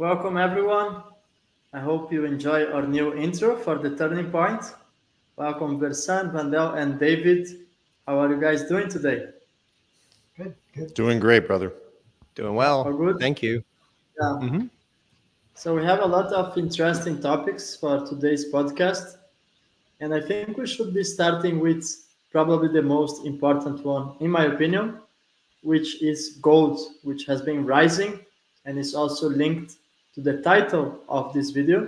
Welcome, everyone. I hope you enjoy our new intro for the turning point. Welcome, Versan, Vandel, and David. How are you guys doing today? Good, good. Doing great, brother. Doing All well. good? Thank you. Yeah. hmm So, we have a lot of interesting topics for today's podcast, and I think we should be starting with probably the most important one, in my opinion, which is gold, which has been rising and is also linked to the title of this video,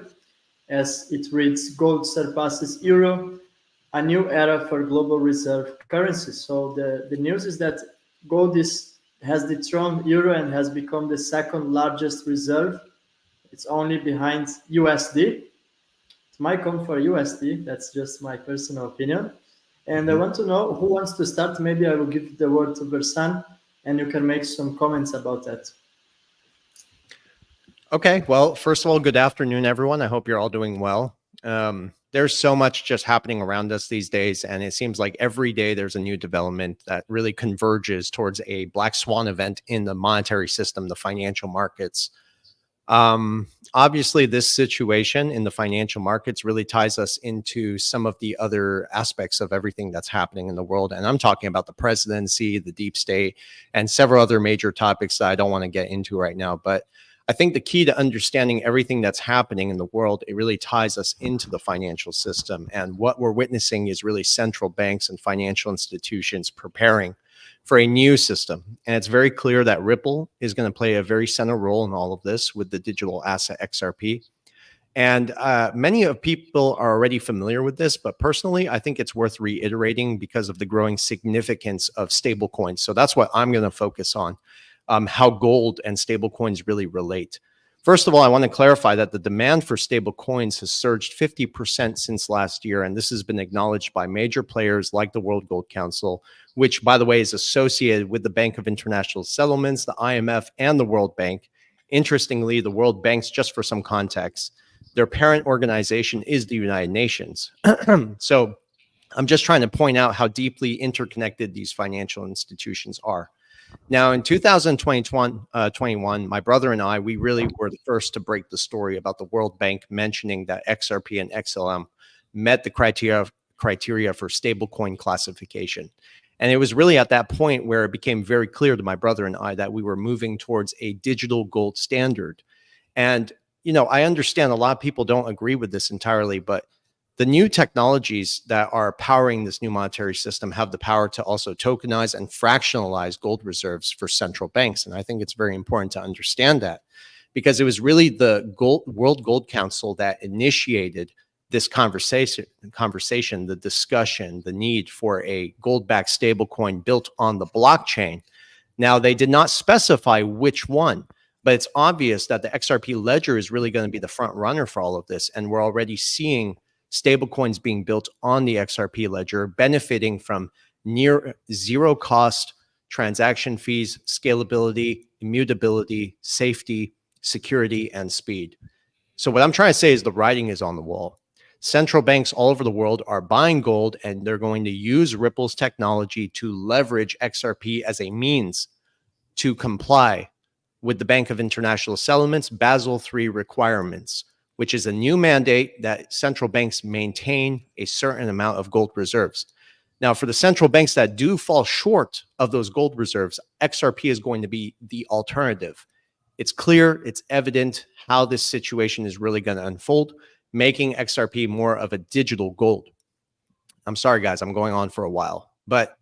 as it reads Gold surpasses Euro, a new era for global reserve currencies. So the news is that gold has dethroned Euro and has become the second largest reserve. It's only behind USD. It might come for USD. That's just my personal opinion. And I hmm want to know who wants to start. Maybe I will give the word to Versan and you can make some comments about that. Okay. Well, first of all, good afternoon, everyone. I hope you're all doing well. There's so much just happening around us these days, and it seems like every day there's a new development that really converges towards a black swan event in the monetary system, the financial markets. Obviously, this situation in the financial markets really ties us into some of the other aspects of everything that's happening in the world. And I'm talking about the presidency, the deep state, and several other major topics that I don't want to get into right now. But I think the key to understanding everything that's happening in the world, it really ties us into the financial system. And what we're witnessing is really central banks and financial institutions preparing for a new system. And it's very clear that Ripple is going to play a very central role in all of this with the digital asset XRP. And many of people are already familiar with this, but personally, I think it's worth reiterating because of the growing significance of stablecoins. So that's what I'm going to focus on, how gold and stablecoins really relate. First of all, I want to clarify that the demand for stable coins has surged 50% since last year, and this has been acknowledged by major players like the World Gold Council, which, by the way, is associated with the Bank of International Settlements, the IMF, and the World Bank. Interestingly, the World Bank's, just for some context, their parent organization is the United Nations. So I'm just trying to point out how deeply interconnected these financial institutions are. Now, in 2021, my brother and I, we really were the first to break the story about the World Bank mentioning that XRP and XLM met the criteria for stablecoin classification. And it was really at that point where it became very clear to my brother and I that we were moving towards a digital gold standard. And, I understand a lot of people don't agree with this entirely, but the new technologies that are powering this new monetary system have the power to also tokenize and fractionalize gold reserves for central banks. And I think it's very important to understand that because it was really the World Gold Council that initiated this conversation, the discussion, the need for a gold-backed stablecoin built on the blockchain. Now, they did not specify which one, but it's obvious that the XRP ledger is really going to be the front runner for all of this. And we're already seeing stablecoins being built on the XRP ledger, benefiting from near zero cost transaction fees, scalability, immutability, safety, security, and speed. So what I'm trying to say is the writing is on the wall. Central banks all over the world are buying gold, and they're going to use Ripple's technology to leverage XRP as a means to comply with the Bank of International Settlements Basel III requirements, which is a new mandate that central banks maintain a certain amount of gold reserves. Now, for the central banks that do fall short of those gold reserves, XRP is going to be the alternative. It's clear, it's evident how this situation is really going to unfold, making XRP more of a digital gold. I'm sorry, guys, I'm going on for a while, but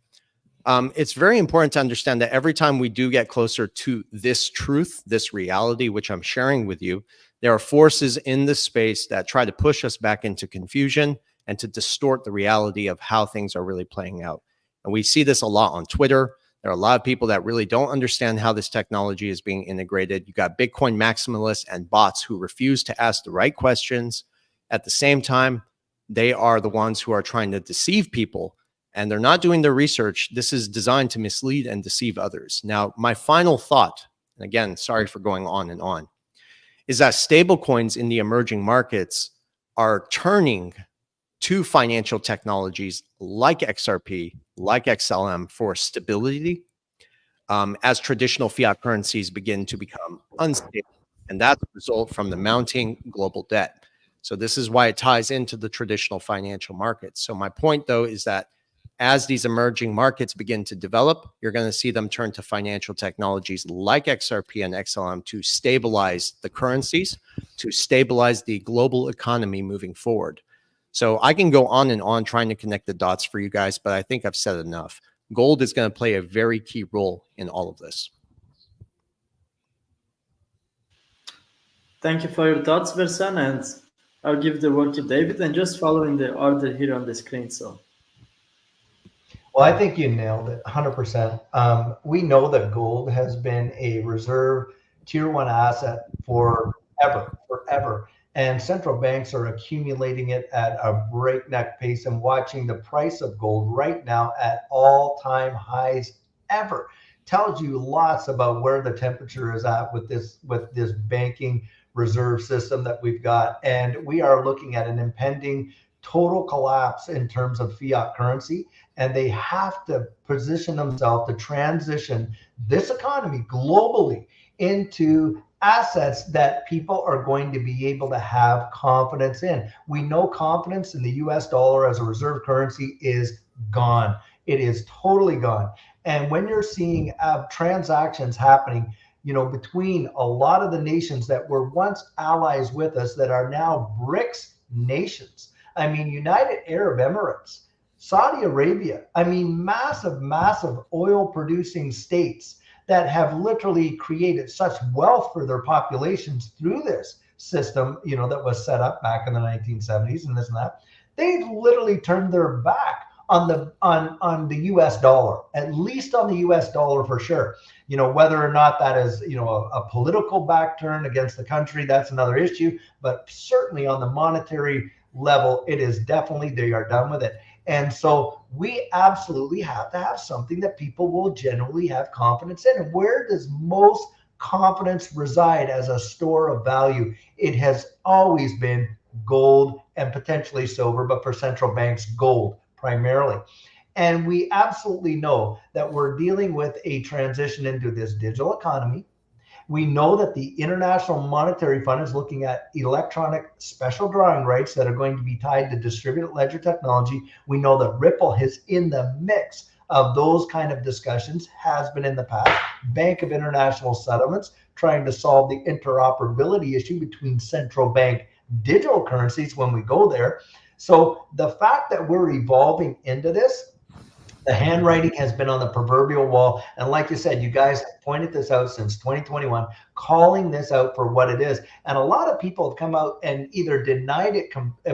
it's very important to understand that every time we do get closer to this truth, this reality, which I'm sharing with you, there are forces in this space that try to push us back into confusion and to distort the reality of how things are really playing out. And we see this a lot on Twitter. There are a lot of people that really don't understand how this technology is being integrated. You got Bitcoin maximalists and bots who refuse to ask the right questions. At the same time, they are the ones who are trying to deceive people, and they're not doing their research. This is designed to mislead and deceive others. Now, my final thought, and again, sorry for going on and on, is that stablecoins in the emerging markets are turning to financial technologies like XRP, like XLM for stability as traditional fiat currencies begin to become unstable. And that's a result from the mounting global debt. So this is why it ties into the traditional financial markets. So my point, though, is that as these emerging markets begin to develop, you're going to see them turn to financial technologies like XRP and XLM to stabilize the currencies, to stabilize the global economy moving forward. So I can go on and on trying to connect the dots for you guys, but I think I've said enough. Gold is going to play a very key role in all of this. Thank you for your thoughts, Versan, and I'll give the word to David and just following the order here on the screen. So, Well, I think you nailed it 100%. We know that gold has been a reserve tier one asset forever. And central banks are accumulating it at a breakneck pace and watching the price of gold right now at all-time highs ever. Tells you lots about where the temperature is at with this banking reserve system that we've got. And we are looking at an impending total collapse in terms of fiat currency, and they have to position themselves to transition this economy globally into assets that people are going to be able to have confidence in. We know confidence in the US dollar as a reserve currency is gone. It is totally gone. And when you're seeing transactions happening, between a lot of the nations that were once allies with us that are now BRICS nations. I mean, United Arab Emirates, Saudi Arabia, I mean, massive oil producing states that have literally created such wealth for their populations through this system, that was set up back in the 1970s and this and that. They've literally turned their back on the US dollar, at least on the US dollar for sure. Whether or not that is, a political back turn against the country, that's another issue, but certainly on the monetary level, it is definitely, they are done with it. And so we absolutely have to have something that people will generally have confidence in. And where does most confidence reside as a store of value? It has always been gold and potentially silver, but for central banks, gold primarily. And we absolutely know that we're dealing with a transition into this digital economy. We know that the International Monetary Fund is looking at electronic special drawing rights that are going to be tied to distributed ledger technology. We know that Ripple is in the mix of those kind of discussions, has been in the past. Bank of International Settlements trying to solve the interoperability issue between central bank digital currencies when we go there. So the fact that we're evolving into this, the handwriting has been on the proverbial wall. And like you said, you guys have pointed this out since 2021, calling this out for what it is. And a lot of people have come out and either denied it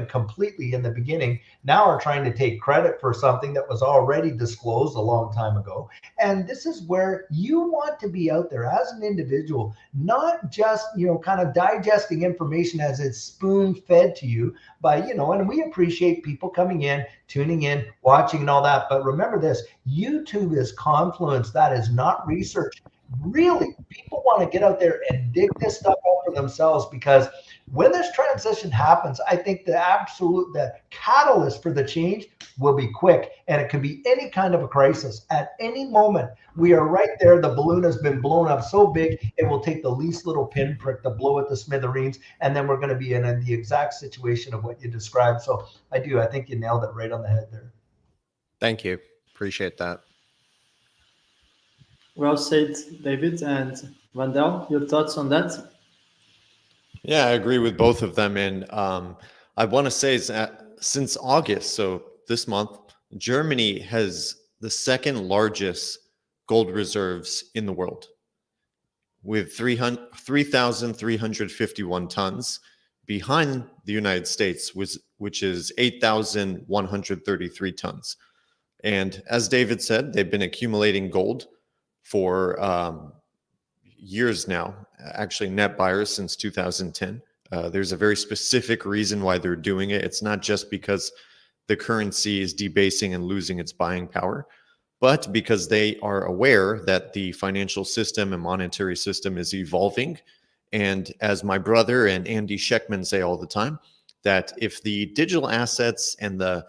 completely in the beginning, now are trying to take credit for something that was already disclosed a long time ago. And this is where you want to be out there as an individual, not just, kind of digesting information as it's spoon fed to you by, and we appreciate people coming in, tuning in, watching and all that. But remember this, YouTube is confluence. That is not research. Really, people want to get out there and dig this stuff out for themselves, because when this transition happens, I think the catalyst for the change will be quick, and it could be any kind of a crisis at any moment. We are right there. The balloon has been blown up so big, it will take the least little pinprick to blow it to smithereens, and then we're going to be in the exact situation of what you described. So I think you nailed it right on the head there. Thank you. Appreciate that. well said, David. And Vandal, your thoughts on that? Yeah, I agree with both of them. And I want to say is that since August, so this month, Germany has the second largest gold reserves in the world with 3,351 tons, behind the United States, which is 8,133 tons. And as David said, they've been accumulating gold for years now, actually net buyers since 2010. There's a very specific reason why they're doing it. It's not just because the currency is debasing and losing its buying power, but because they are aware that the financial system and monetary system is evolving. And as my brother and Andy Scheckman say all the time, that if the digital assets and the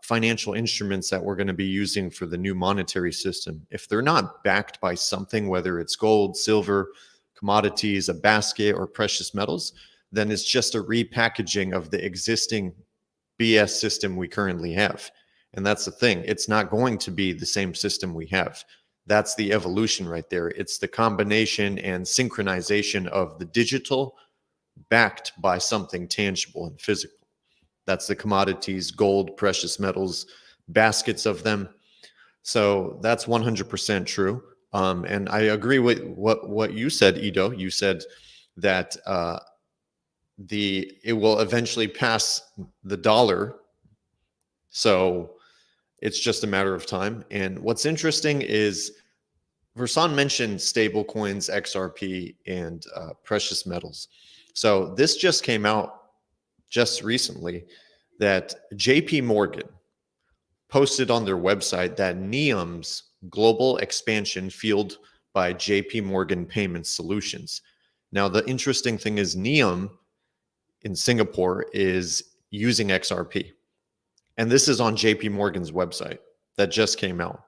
financial instruments that we're going to be using for the new monetary system, if they're not backed by something, whether it's gold, silver, commodities, a basket, or precious metals, then it's just a repackaging of the existing BS system we currently have. And that's the thing. It's not going to be the same system we have. That's the evolution right there. It's the combination and synchronization of the digital backed by something tangible and physical. That's the commodities, gold, precious metals, baskets of them. So that's 100% true. And I agree with what you said, Ido. You said that it will eventually pass the dollar. So it's just a matter of time. And what's interesting is Versan mentioned stable coins, XRP, and precious metals. So this just came out just recently that JP Morgan posted on their website that NEOM's global expansion fueled by JP Morgan Payment Solutions. Now, the interesting thing is NEOM in Singapore is using XRP. And this is on JP Morgan's website that just came out.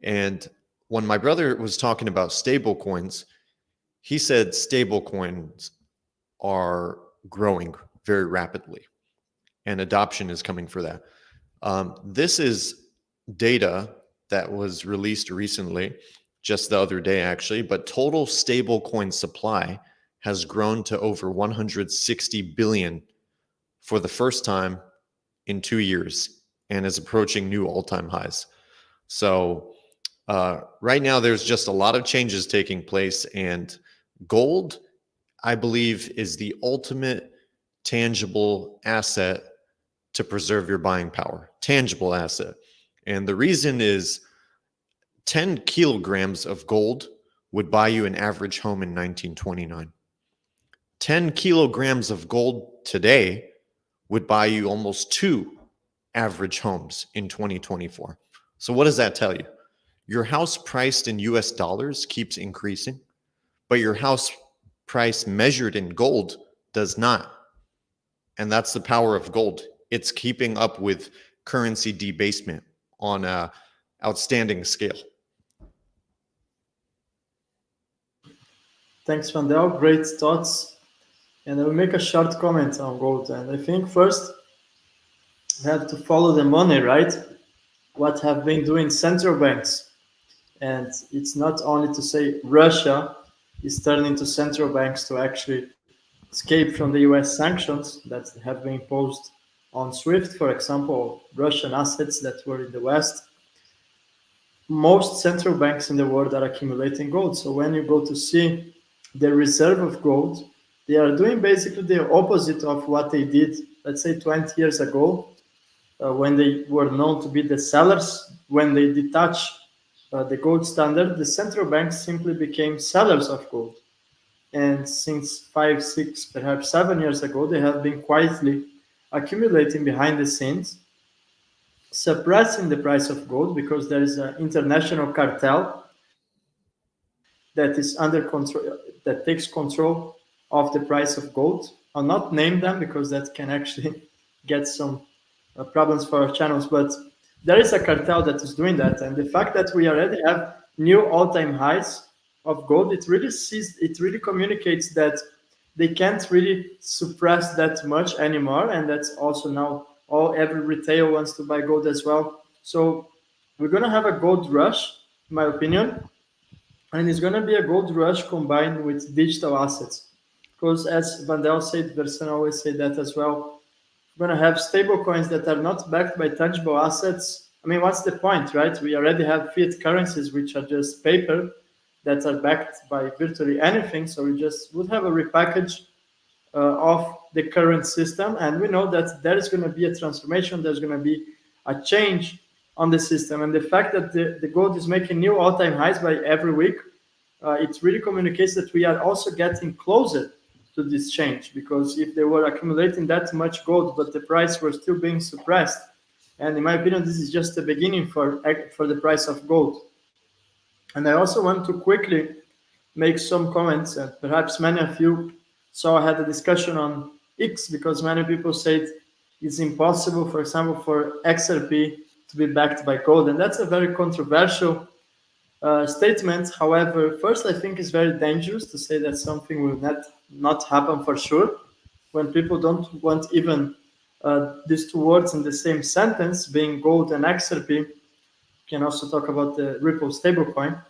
And when my brother was talking about stable coins, he said stable coins are growing very rapidly and adoption is coming for that. This is data that was released recently, just the other day actually, but total stable coin supply has grown to over 160 billion for the first time in 2 years and is approaching new all-time highs. So right now there's just a lot of changes taking place, and gold, I believe, is the ultimate tangible asset to preserve your buying power. Tangible asset. And the reason is 10 kilograms of gold would buy you an average home in 1929. 10 kilograms of gold today would buy you almost 2 average homes in 2024. So what does that tell you? Your house priced in US dollars keeps increasing, but your house price measured in gold does not. And that's the power of gold. It's keeping up with currency debasement on an outstanding scale. Thanks, Vandel. Great thoughts. And I will make a short comment on gold. And I think first, we have to follow the money, right? What have been doing central banks. And it's not only to say Russia is turning to central banks to actually escape from the US sanctions that have been imposed on SWIFT, for example, Russian assets that were in the West. Most central banks in the world are accumulating gold. So when you go to see the reserve of gold, they are doing basically the opposite of what they did, let's say 20 years ago, when they were known to be the sellers. When they detach the gold standard, the central banks simply became sellers of gold. And since 5, 6, perhaps 7 years ago, they have been quietly accumulating behind the scenes, suppressing the price of gold because there is an international cartel that is under control, that takes control of the price of gold. I'll not name them because that can actually get some problems for our channels, but there is a cartel that is doing that. And the fact that we already have new all-time highs of gold, it really communicates that they can't really suppress that much anymore. And that's also now every retail wants to buy gold as well. So we're going to have a gold rush, in my opinion. And it's going to be a gold rush combined with digital assets. Because as Vandel said, Versan always say that as well, we're going to have stable coins that are not backed by tangible assets. I mean, what's the point, right? We already have fiat currencies, which are just paper, that are backed by virtually anything. So we just would have a repackage of the current system. And we know that there is going to be a transformation. There's going to be a change on the system. And the fact that the gold is making new all-time highs by every week, it really communicates that we are also getting closer to this change. Because if they were accumulating that much gold, but the price was still being suppressed, and in my opinion, this is just the beginning for the price of gold. And I also want to quickly make some comments. And perhaps many of you saw I had a discussion on X, because many people said it's impossible, for example, for XRP to be backed by gold. And that's a very controversial statement. However, first, I think it's very dangerous to say that something will not happen for sure when people don't want even these two words in the same sentence, being gold and XRP. You can also talk about the Ripple stablecoin.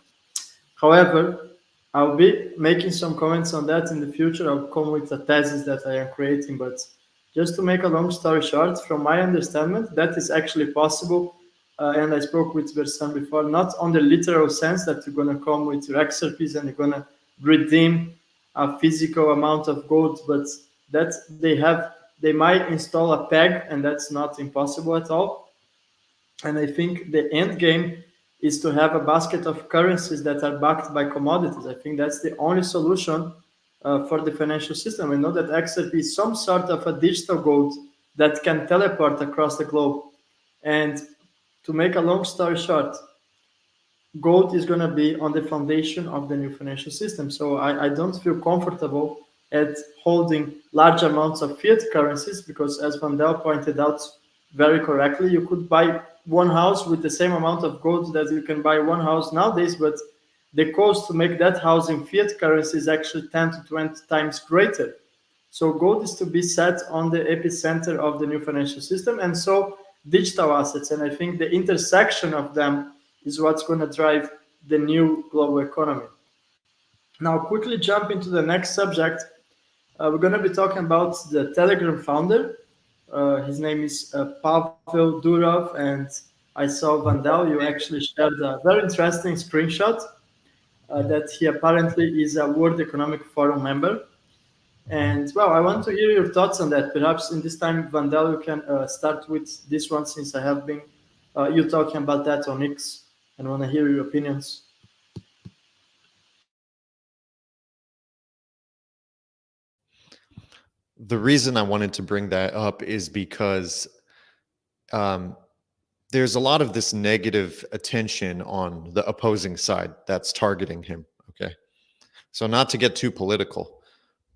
However, I'll be making some comments on that in the future. I'll come with a thesis that I am creating, but just to make a long story short, from my understanding, that is actually possible. And I spoke with Versan before, not on the literal sense that you're going to come with your XRPs and you're going to redeem a physical amount of gold, but that they might install a peg, and that's not impossible at all. And I think the end game is to have a basket of currencies that are backed by commodities. I think that's the only solution for the financial system. We know that XRP is some sort of a digital gold that can teleport across the globe. And to make a long story short, gold is going to be on the foundation of the new financial system. So I don't feel comfortable at holding large amounts of fiat currencies because, as Vandel pointed out very correctly, you could buy one house with the same amount of gold that you can buy one house nowadays, but the cost to make that house in fiat currency is actually 10 to 20 times greater. So gold is to be set on the epicenter of the new financial system, and so digital assets. And I think the intersection of them is what's going to drive the new global economy. Now, quickly jump into the next subject. We're going to be talking about the Telegram founder. His name is Pavel Durov, and I saw Vandal, you actually shared a very interesting screenshot that he apparently is a World Economic Forum member. And well, I want to hear your thoughts on that. Perhaps in this time, Vandal, you can start with this one, since I have been you talking about that on X, and want to hear your opinions. The reason I wanted to bring that up is because there's a lot of this negative attention on the opposing side that's targeting him. Okay. So, not to get too political,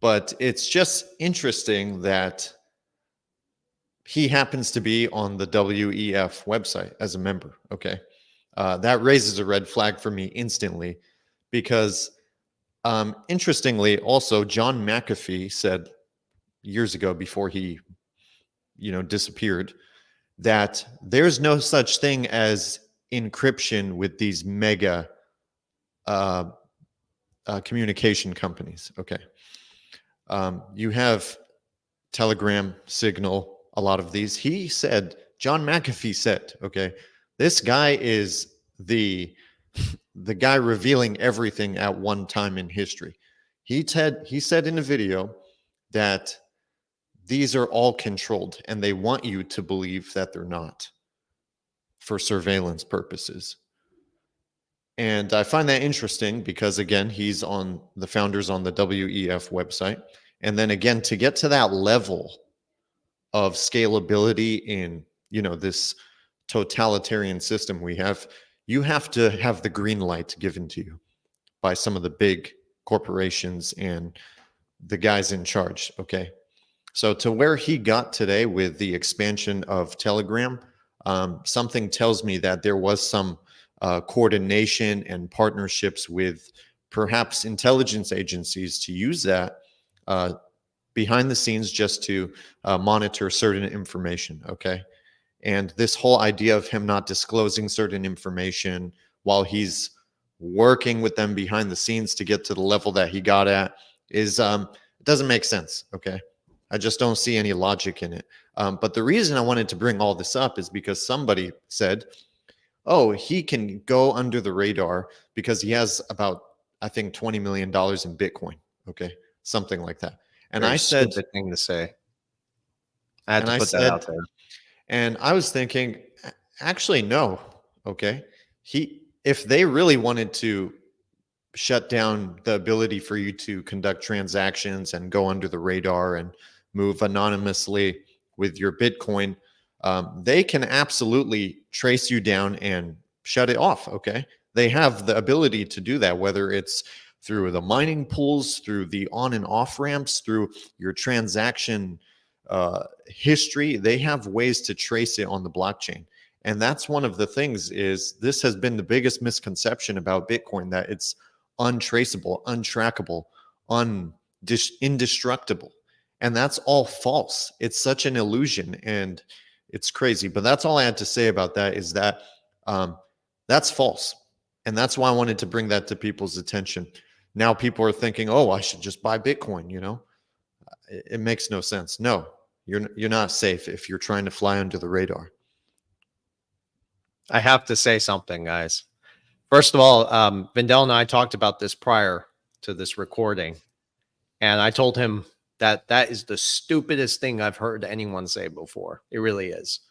but it's just interesting that he happens to be on the WEF website as a member. Okay. That raises a red flag for me instantly because, interestingly, also, John McAfee said years ago, before he disappeared, that there's no such thing as encryption with these mega communication companies. Okay. You have Telegram, Signal, a lot of these. John McAfee said, okay, this guy is the guy revealing everything at one time in history. He said in a video that these are all controlled, and they want you to believe that they're not, for surveillance purposes. And I find that interesting because, again, he's on the founders on the WEF website. And then again, to get to that level of scalability in, this totalitarian system we have, you have to have the green light given to you by some of the big corporations and the guys in charge. Okay. So to where he got today with the expansion of Telegram, something tells me that there was some coordination and partnerships with perhaps intelligence agencies to use that behind the scenes just to monitor certain information. Okay. And this whole idea of him not disclosing certain information while he's working with them behind the scenes to get to the level that he got at is it doesn't make sense. Okay. I just don't see any logic in it. But the reason I wanted to bring all this up is because somebody said, oh, he can go under the radar because he has about, I think, $20 million in Bitcoin. Okay. Something like that. And Very I said, stupid thing to say. I had to put that out there. And I was thinking, actually, no. Okay. If they really wanted to shut down the ability for you to conduct transactions and go under the radar and move anonymously with your Bitcoin, they can absolutely trace you down and shut it off. Okay. They have the ability to do that, whether it's through the mining pools, through the on and off ramps, through your transaction history. They have ways to trace it on the blockchain. And that's one of the things is this has been the biggest misconception about Bitcoin, that it's untraceable, untrackable, indestructible. And that's all false. It's such an illusion and it's crazy. But that's all I had to say about that, is that that's false. And that's why I wanted to bring that to people's attention. Now people are thinking, oh, I should just buy Bitcoin, you know? It makes no sense. No, you're not safe if you're trying to fly under the radar. I have to say something, guys. First of all, Vendel and I talked about this prior to this recording, and I told him that that is the stupidest thing I've heard anyone say before. It really is.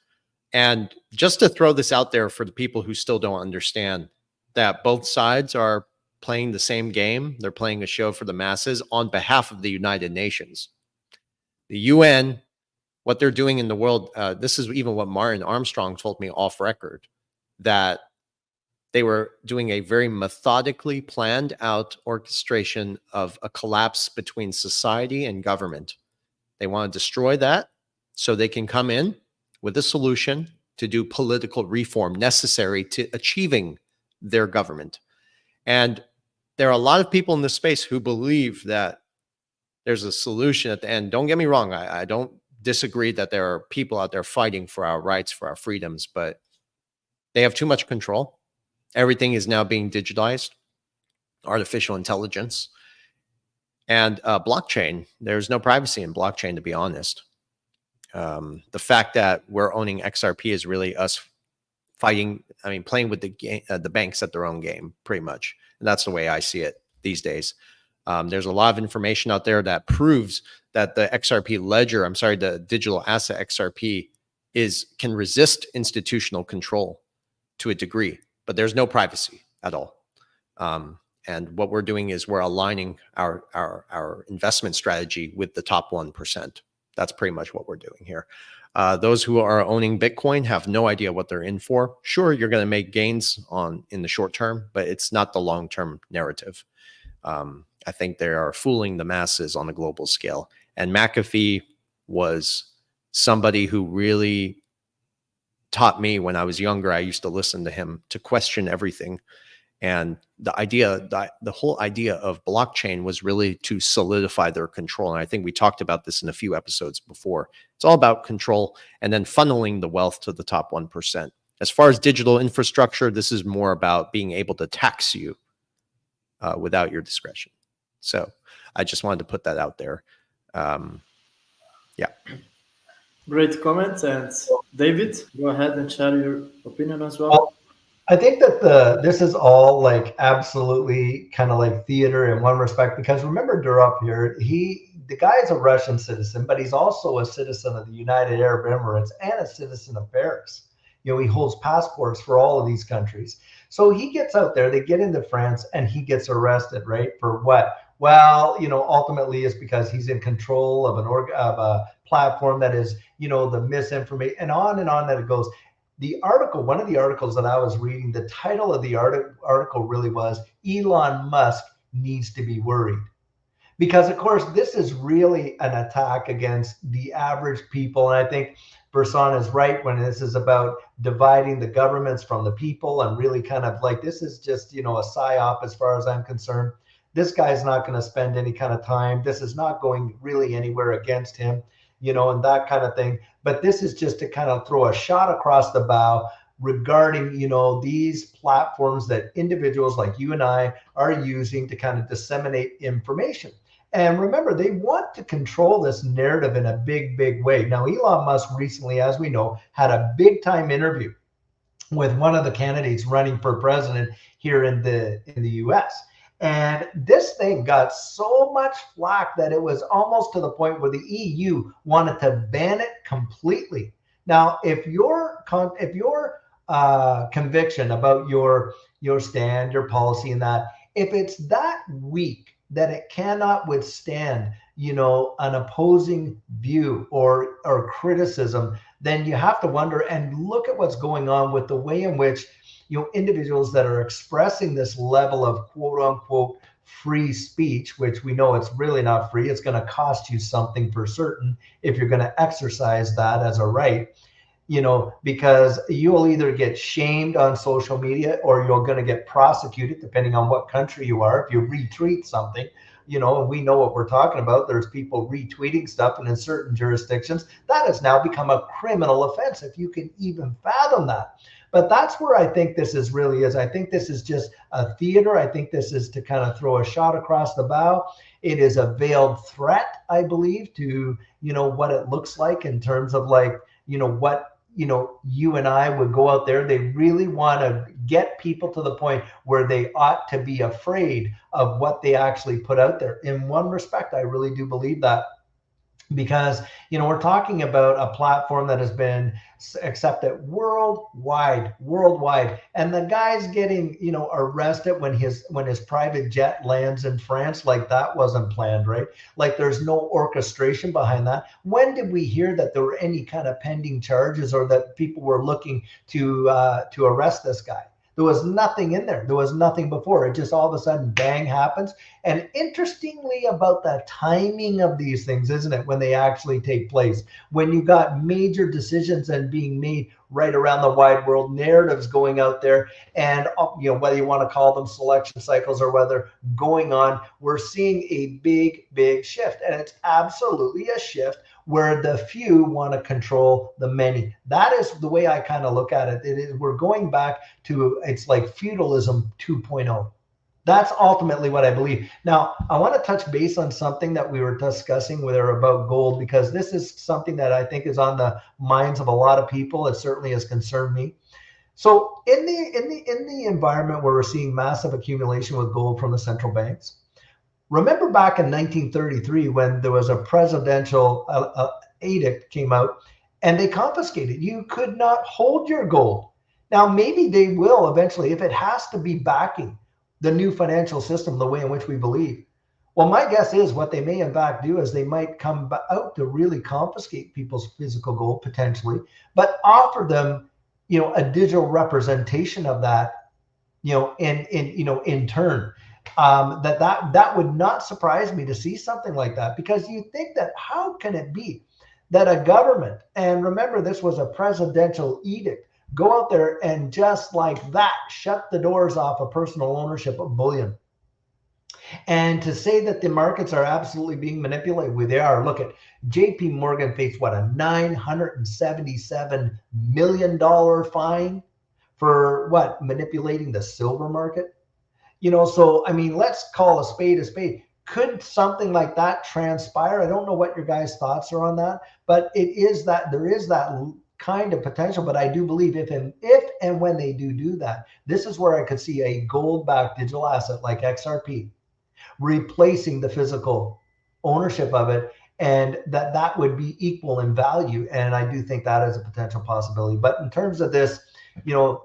And just to throw this out there for the people who still don't understand that both sides are playing the same game. They're playing a show for the masses on behalf of the United Nations. The UN, what they're doing in the world, this is even what Martin Armstrong told me off record, that they were doing a very methodically planned out orchestration of a collapse between society and government. They want to destroy that so they can come in with a solution to do political reform necessary to achieving their government. And there are a lot of people in this space who believe that there's a solution at the end. Don't get me wrong. I don't disagree that there are people out there fighting for our rights, for our freedoms, but they have too much control. Everything is now being digitized, artificial intelligence, and blockchain. There's no privacy in blockchain, to be honest. The fact that we're owning XRP is really us fighting, I mean, playing with the banks at their own game, pretty much. And that's the way I see it these days. There's a lot of information out there that proves that the XRP ledger, the digital asset XRP can resist institutional control to a degree, but there's no privacy at all. And what we're doing is we're aligning our investment strategy with the top 1%. That's pretty much what we're doing here. Those who are owning Bitcoin have no idea what they're in for. Sure, you're going to make gains in the short term, but it's not the long-term narrative. I think they are fooling the masses on a global scale. And McAfee was somebody who really taught me when I was younger. I used to listen to him to question everything. And the whole idea of blockchain was really to solidify their control. And I think we talked about this in a few episodes before. It's all about control and then funneling the wealth to the top 1%. As far as digital infrastructure, this is more about being able to tax you without your discretion. So I just wanted to put that out there. Yeah. Great comments. And David, go ahead and share your opinion as well. I think that this is all like absolutely kind of like theater in one respect, because remember Durov here, the guy is a Russian citizen, but he's also a citizen of the United Arab Emirates and a citizen of Paris. You know, he holds passports for all of these countries. So he gets out there, they get into France, and he gets arrested, right? For what? Well, you know, ultimately it's because he's in control of a platform that is, you know, the misinformation, and on that it goes. The article, one of the articles that I was reading, the title of the article really was Elon Musk needs to be worried. Because of course, this is really an attack against the average people. And I think Bersan is right when this is about dividing the governments from the people, and really kind of like, this is just, you know, a psyop as far as I'm concerned. This guy's not going to spend any kind of time. This is not going really anywhere against him, you know, and that kind of thing. But this is just to kind of throw a shot across the bow regarding, you know, these platforms that individuals like you and I are using to kind of disseminate information. And remember, they want to control this narrative in a big, big way. Now, Elon Musk recently, as we know, had a big time interview with one of the candidates running for president here in the US. And this thing got so much flack that it was almost to the point where the EU wanted to ban it completely. Now, if your conviction about your stand, your policy, and that, if it's that weak that it cannot withstand, you know, an opposing view or criticism, then you have to wonder and look at what's going on with the way in which, you know, individuals that are expressing this level of quote unquote free speech, which we know it's really not free. It's going to cost you something for certain if you're going to exercise that as a right. because you'll either get shamed on social media or you're going to get prosecuted, depending on what country you are. If you retweet something, and we know what we're talking about. There's people retweeting stuff, and in certain jurisdictions, that has now become a criminal offense, if you can even fathom that. But that's where I think this is really is. I think this is just a theater. I think this is to kind of throw a shot across the bow. It is a veiled threat, I believe, to, what it looks like in terms of like, what, you and I would go out there. They really want to get people to the point where they ought to be afraid of what they actually put out there. In one respect, I really do believe that, because we're talking about a platform that has been accepted worldwide, and the guy's getting arrested when his private jet lands in France. Like, that wasn't planned, right? Like, there's no orchestration behind that. When did we hear that there were any kind of pending charges, or that people were looking to arrest this guy? There was nothing in there. There was nothing before. It just all of a sudden, bang, happens. And interestingly about the timing of these things, isn't it, when they actually take place? When you got major decisions and being made right around the wide world, narratives going out there, and whether you want to call them selection cycles or whether going on, we're seeing a big shift. And it's absolutely a shift where the few want to control the many. That is the way I kind of look at it. We're going back to, it's like feudalism 2.0. That's ultimately what I believe. Now, I want to touch base on something that we were discussing with her about gold, because this is something that I think is on the minds of a lot of people. It certainly has concerned me. So in the environment where we're seeing massive accumulation with gold from the central banks, remember back in 1933 when there was a presidential edict came out and they confiscated. You could not hold your gold. Now, maybe they will eventually, if it has to be backing the new financial system the way in which we believe. Well, my guess is what they may in fact do is they might come out to really confiscate people's physical gold potentially, but offer them, a digital representation of that, in turn. That would not surprise me to see something like that, because you think that how can it be that a government, and remember this was a presidential edict, go out there and just like that shut the doors off of personal ownership of bullion, and to say that the markets are absolutely being manipulated? Well, they are. Look at JP Morgan faced what, a $977 million fine for what, manipulating the silver market. So, I mean, let's call a spade a spade. Could something like that transpire? I don't know what your guys' thoughts are on that, but it is that there is that kind of potential. But I do believe if and when they do that, this is where I could see a gold-backed digital asset like XRP replacing the physical ownership of it, and that would be equal in value. And I do think that is a potential possibility. But in terms of this,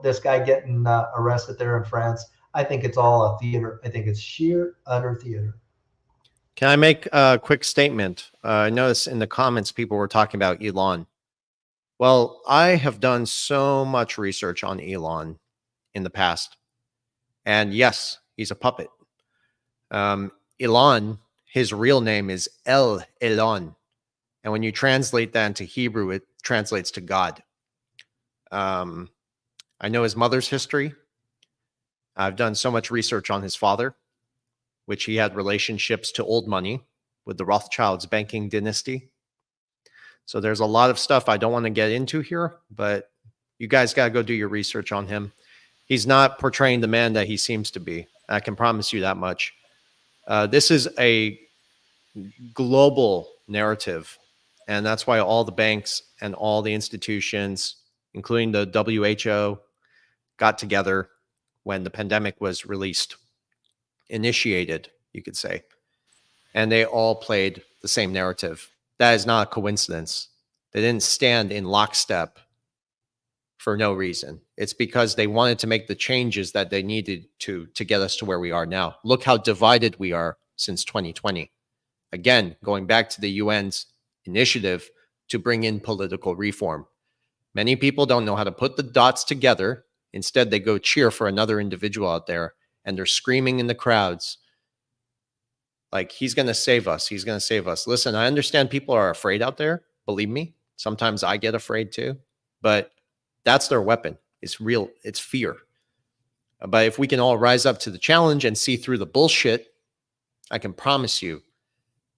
this guy getting arrested there in France, I think it's all a theater. I think it's sheer, utter theater. Can I make a quick statement? I noticed in the comments people were talking about Elon. Well, I have done so much research on Elon in the past. And yes, he's a puppet. Elon, his real name is El Elon. And when you translate that into Hebrew, it translates to God. I know his mother's history. I've done so much research on his father, which he had relationships to old money with the Rothschilds banking dynasty. So there's a lot of stuff I don't want to get into here, but you guys got to go do your research on him. He's not portraying the man that he seems to be. I can promise you that much. This is a global narrative, and that's why all the banks and all the institutions, including the WHO, got together when the pandemic was initiated, you could say. And they all played the same narrative. That is not a coincidence. They didn't stand in lockstep for no reason. It's because they wanted to make the changes that they needed to get us to where we are now. Look how divided we are since 2020. Again, going back to the UN's initiative to bring in political reform. Many people don't know how to put the dots together. Instead, they go cheer for another individual out there, and they're screaming in the crowds like, he's going to save us. He's going to save us. Listen, I understand people are afraid out there. Believe me, sometimes I get afraid too. but that's their weapon. It's real. It's fear. But if we can all rise up to the challenge and see through the bullshit, I can promise you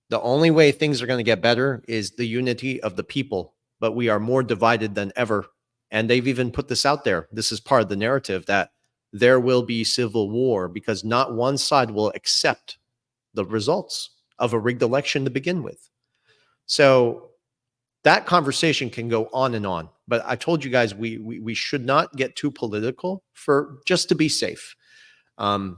the only way things are going to get better is the unity of the people. But we are more divided than ever. And they've even put this out there. This is part of the narrative that there will be civil war because not one side will accept the results of a rigged election to begin with. So that conversation can go on and on. But I told you guys we should not get too political for just to be safe.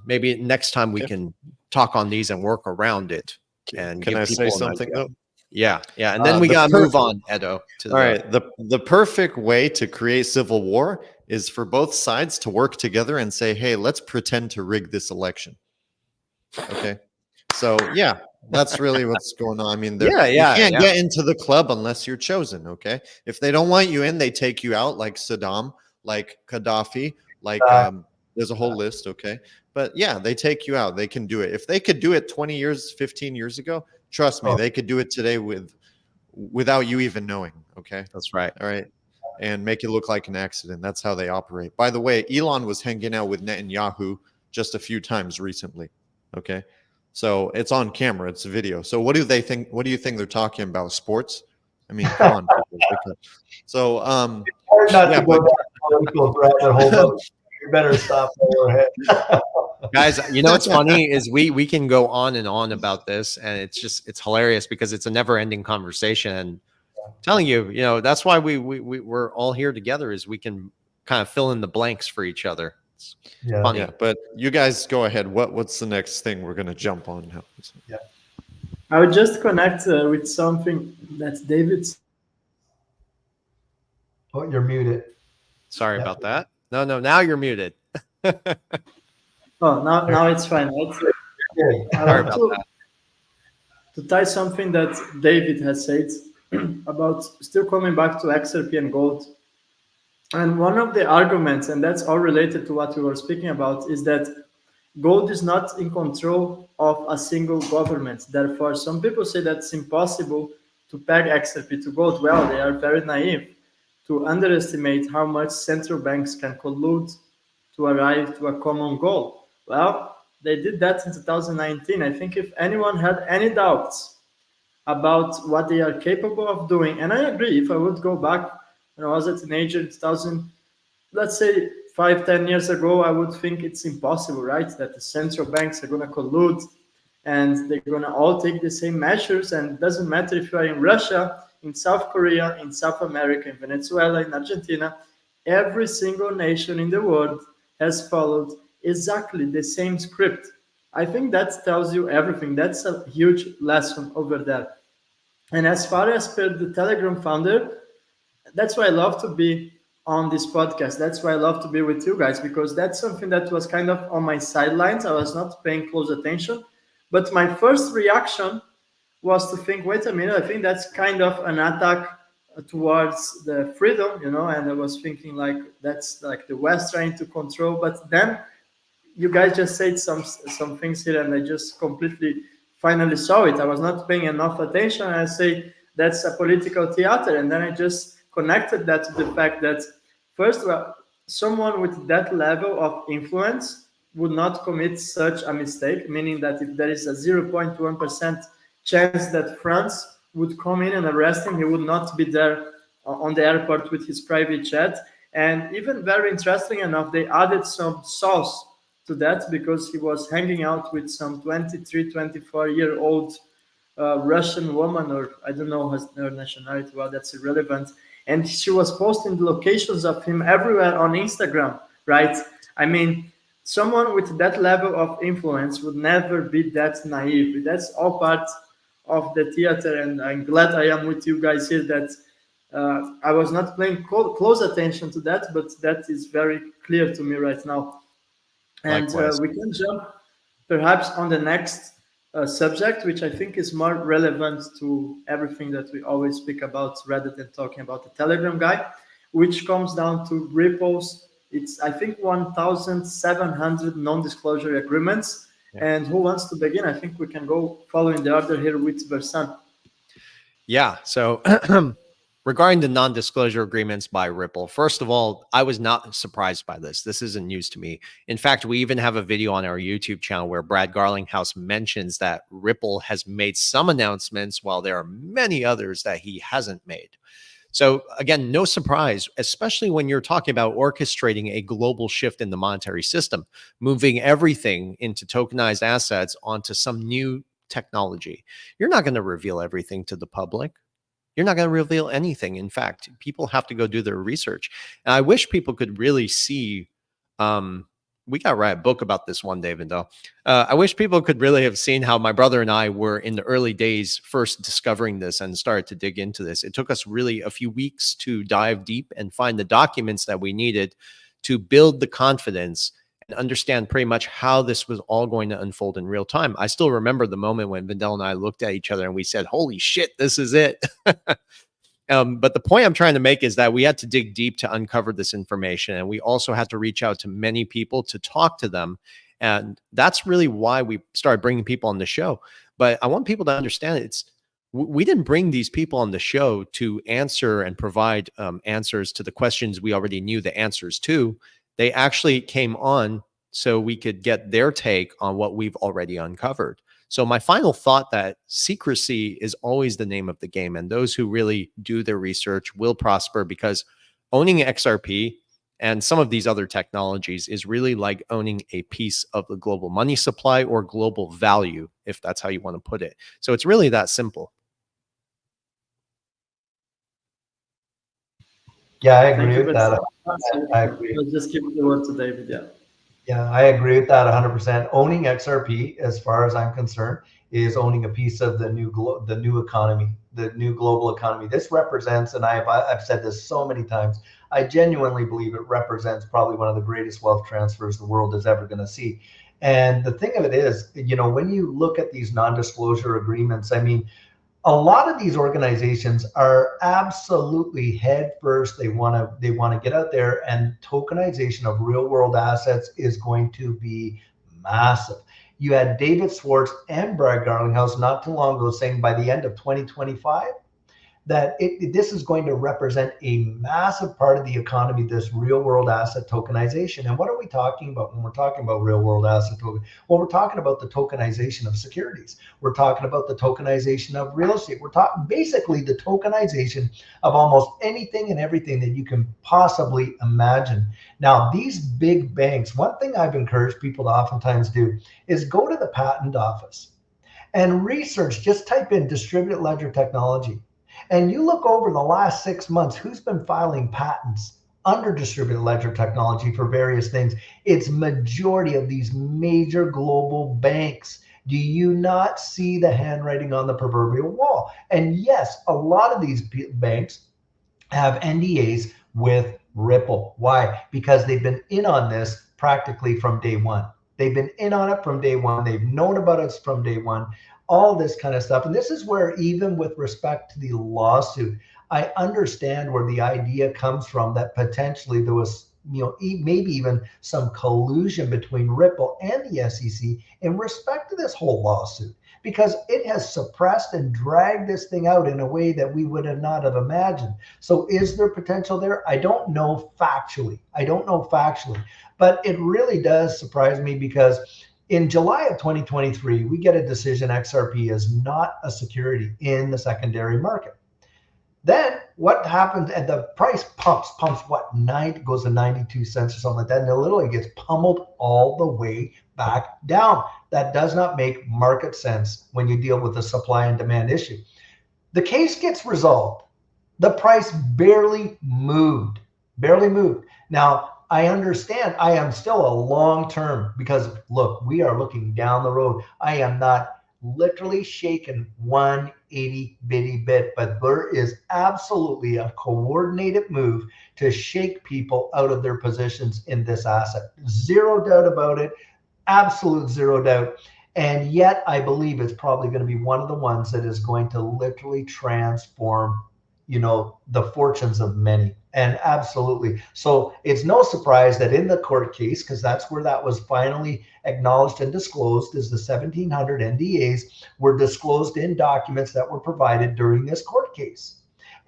Maybe next time we can talk on these and work around it. And can I say something though? Yeah. And then we got to move on, Edo. All right. The perfect way to create civil war is for both sides to work together and say, hey, let's pretend to rig this election. Okay. So, yeah, that's really what's going on. I mean, you can't get into the club unless you're chosen. Okay. If they don't want you in, they take you out like Saddam, like Gaddafi, like there's a whole list. Okay. But yeah, they take you out. They can do it. If they could do it 20 years, 15 years ago, trust me, they could do it today without you even knowing. Okay. That's right. All right. And make it look like an accident. That's how they operate. By the way, Elon was hanging out with Netanyahu just a few times recently. Okay. So it's on camera. It's a video. So what do they think? What do you think they're talking about? Sports? I mean, come on. People. So, hard not to go down political rabbit hole. You better stop overhead. Guys, you know what's funny is we can go on and on about this, and it's hilarious because it's a never-ending conversation. And I'm telling you, that's why we're all here together, is we can kind of fill in the blanks for each other. It's funny. Yeah, but you guys go ahead. What's the next thing we're gonna jump on now? Yeah, I would just connect with something that David's. Oh, you're muted. Sorry about that. No, now you're muted. Oh, now it's fine. Sorry about that. To tie something that David has said about still coming back to XRP and gold. And one of the arguments, and that's all related to what we were speaking about, is that gold is not in control of a single government. Therefore, some people say that it's impossible to peg XRP to gold. Well, they are very naive to underestimate how much central banks can collude to arrive to a common goal. Well, they did that in 2019. I think if anyone had any doubts about what they are capable of doing, and I agree, if I would go back when I was a teenager in 2000, let's say 5-10 years ago, I would think it's impossible, right? That the central banks are going to collude and they're going to all take the same measures. And it doesn't matter if you are in Russia, in South Korea, in South America, in Venezuela, in Argentina, every single nation in the world has followed exactly the same script. I think that tells you everything. That's a huge lesson over there. And as far as per the Telegram founder, that's why I love to be on this podcast. That's why I love to be with you guys, because that's something that was kind of on my sidelines. I was not paying close attention. But my first reaction was to think, wait a minute, I think that's kind of an attack towards the freedom, and I was thinking like that's like the West trying to control. But then you guys just said some things here, and I just completely finally saw it. I was not paying enough attention, and I say that's a political theater. And then I just connected that to the fact that first, well, someone with that level of influence would not commit such a mistake, meaning that if there is a 0.1% chance that France would come in and arrest him, he would not be there on the airport with his private jet. And even very interesting enough, they added some sauce to that because he was hanging out with some 23, 24-year-old Russian woman, or I don't know her nationality, well, that's irrelevant. And she was posting the locations of him everywhere on Instagram, right? I mean, someone with that level of influence would never be that naive. That's all part of the theater, and I'm glad I am with you guys here that I was not paying close attention to that, but that is very clear to me right now. And we can jump perhaps on the next subject, which I think is more relevant to everything that we always speak about rather than talking about the Telegram guy, which comes down to Ripple's. It's, I think, 1,700 non-disclosure agreements. Yeah. And who wants to begin? I think we can go following the order here with Bersan. Yeah. So Regarding the non-disclosure agreements by Ripple, first of all, I was not surprised by this. This isn't news to me. In fact, we even have a video on our YouTube channel where Brad Garlinghouse mentions that Ripple has made some announcements while there are many others that he hasn't made. So again, no surprise, especially when you're talking about orchestrating a global shift in the monetary system, moving everything into tokenized assets onto some new technology. You're not going to reveal everything to the public. You're not going to reveal anything. In fact, people have to go do their research. And I wish people could really see. We got to write a book about this one, David, though. I wish people could really have seen how my brother and I were in the early days first discovering this and started to dig into this. It took us really a few weeks to dive deep and find the documents that we needed to build the confidence and understand pretty much how this was all going to unfold in real time. I still remember the moment when Vindel and I looked at each other and we said, holy shit, this is it. But the point I'm trying to make is that we had to dig deep to uncover this information. And we also had to reach out to many people to talk to them. And that's really why we started bringing people on the show. But I want people to understand we didn't bring these people on the show to answer and provide answers to the questions we already knew the answers to. They actually came on so we could get their take on what we've already uncovered. So my final thought that secrecy is always the name of the game, and those who really do their research will prosper, because owning XRP and some of these other technologies is really like owning a piece of the global money supply or global value, if that's how you want to put it. So it's really that simple. Yeah, I agree with that. I agree. I'll just give the word to David. Yeah. Yeah, I agree with that 100%. Owning XRP, as far as I'm concerned, is owning a piece of the new economy, the new global economy. This represents, and I've said this so many times, I genuinely believe it represents probably one of the greatest wealth transfers the world is ever going to see. And the thing of it is, when you look at these non-disclosure agreements, I mean, a lot of these organizations are absolutely head first. They want to get out there, and tokenization of real world assets is going to be massive. You had David Schwartz and Brad Garlinghouse not too long ago saying by the end of 2025 that this is going to represent a massive part of the economy, this real world asset tokenization. And what are we talking about when we're talking about real world asset token? Well, we're talking about the tokenization of securities. We're talking about the tokenization of real estate. We're talking basically the tokenization of almost anything and everything that you can possibly imagine. Now, these big banks, one thing I've encouraged people to oftentimes do is go to the patent office and research, just type in distributed ledger technology. And you look over the last 6 months, who's been filing patents under distributed ledger technology for various things? It's majority of these major global banks. Do you not see the handwriting on the proverbial wall? And yes, a lot of these banks have NDAs with Ripple. Why? Because they've been in on this practically from day one. They've been in on it from day one. They've known about it from day one. All this kind of stuff. And this is where, even with respect to the lawsuit, I understand where the idea comes from, that potentially there was, maybe even some collusion between Ripple and the SEC in respect to this whole lawsuit, because it has suppressed and dragged this thing out in a way that we would have not have imagined. So is there potential there? I don't know factually. But it really does surprise me, because in July of 2023, we get a decision XRP is not a security in the secondary market. Then what happens? And the price pumps what, goes to 92 cents or something like that, and it literally gets pummeled all the way back down. That does not make market sense when you deal with a supply and demand issue. The case gets resolved. The price barely moved. Now, I understand I am still a long term, because look, we are looking down the road. I am not literally shaken 180 bitty bit, but there is absolutely a coordinated move to shake people out of their positions in this asset. Zero doubt about it. Absolute zero doubt. And yet I believe it's probably going to be one of the ones that is going to literally transform, the fortunes of many. And absolutely. So it's no surprise that in the court case, because that's where that was finally acknowledged and disclosed, is the 1,700 NDAs were disclosed in documents that were provided during this court case.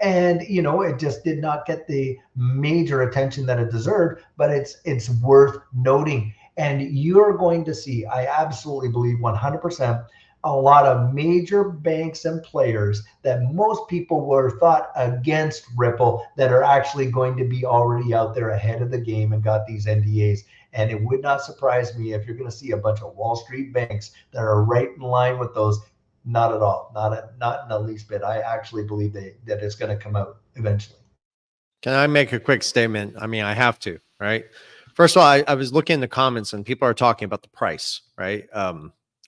And, you know, it just did not get the major attention that it deserved, but it's worth noting. And you're going to see, I absolutely believe 100%, a lot of major banks and players that most people were thought against Ripple that are actually going to be already out there ahead of the game and got these NDAs. And it would not surprise me if you're going to see a bunch of Wall Street banks that are right in line with those. Not at all. Not in the least bit. I actually believe that it's going to come out eventually. Can I make a quick statement? I mean, I have to, right? First of all, I was looking in the comments and people are talking about the price, right?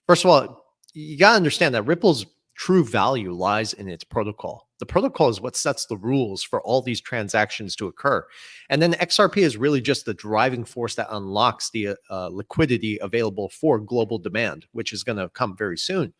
First of all, you got to understand that Ripple's true value lies in its protocol. The protocol is what sets the rules for all these transactions to occur. And then XRP is really just the driving force that unlocks the liquidity available for global demand, which is going to come very soon.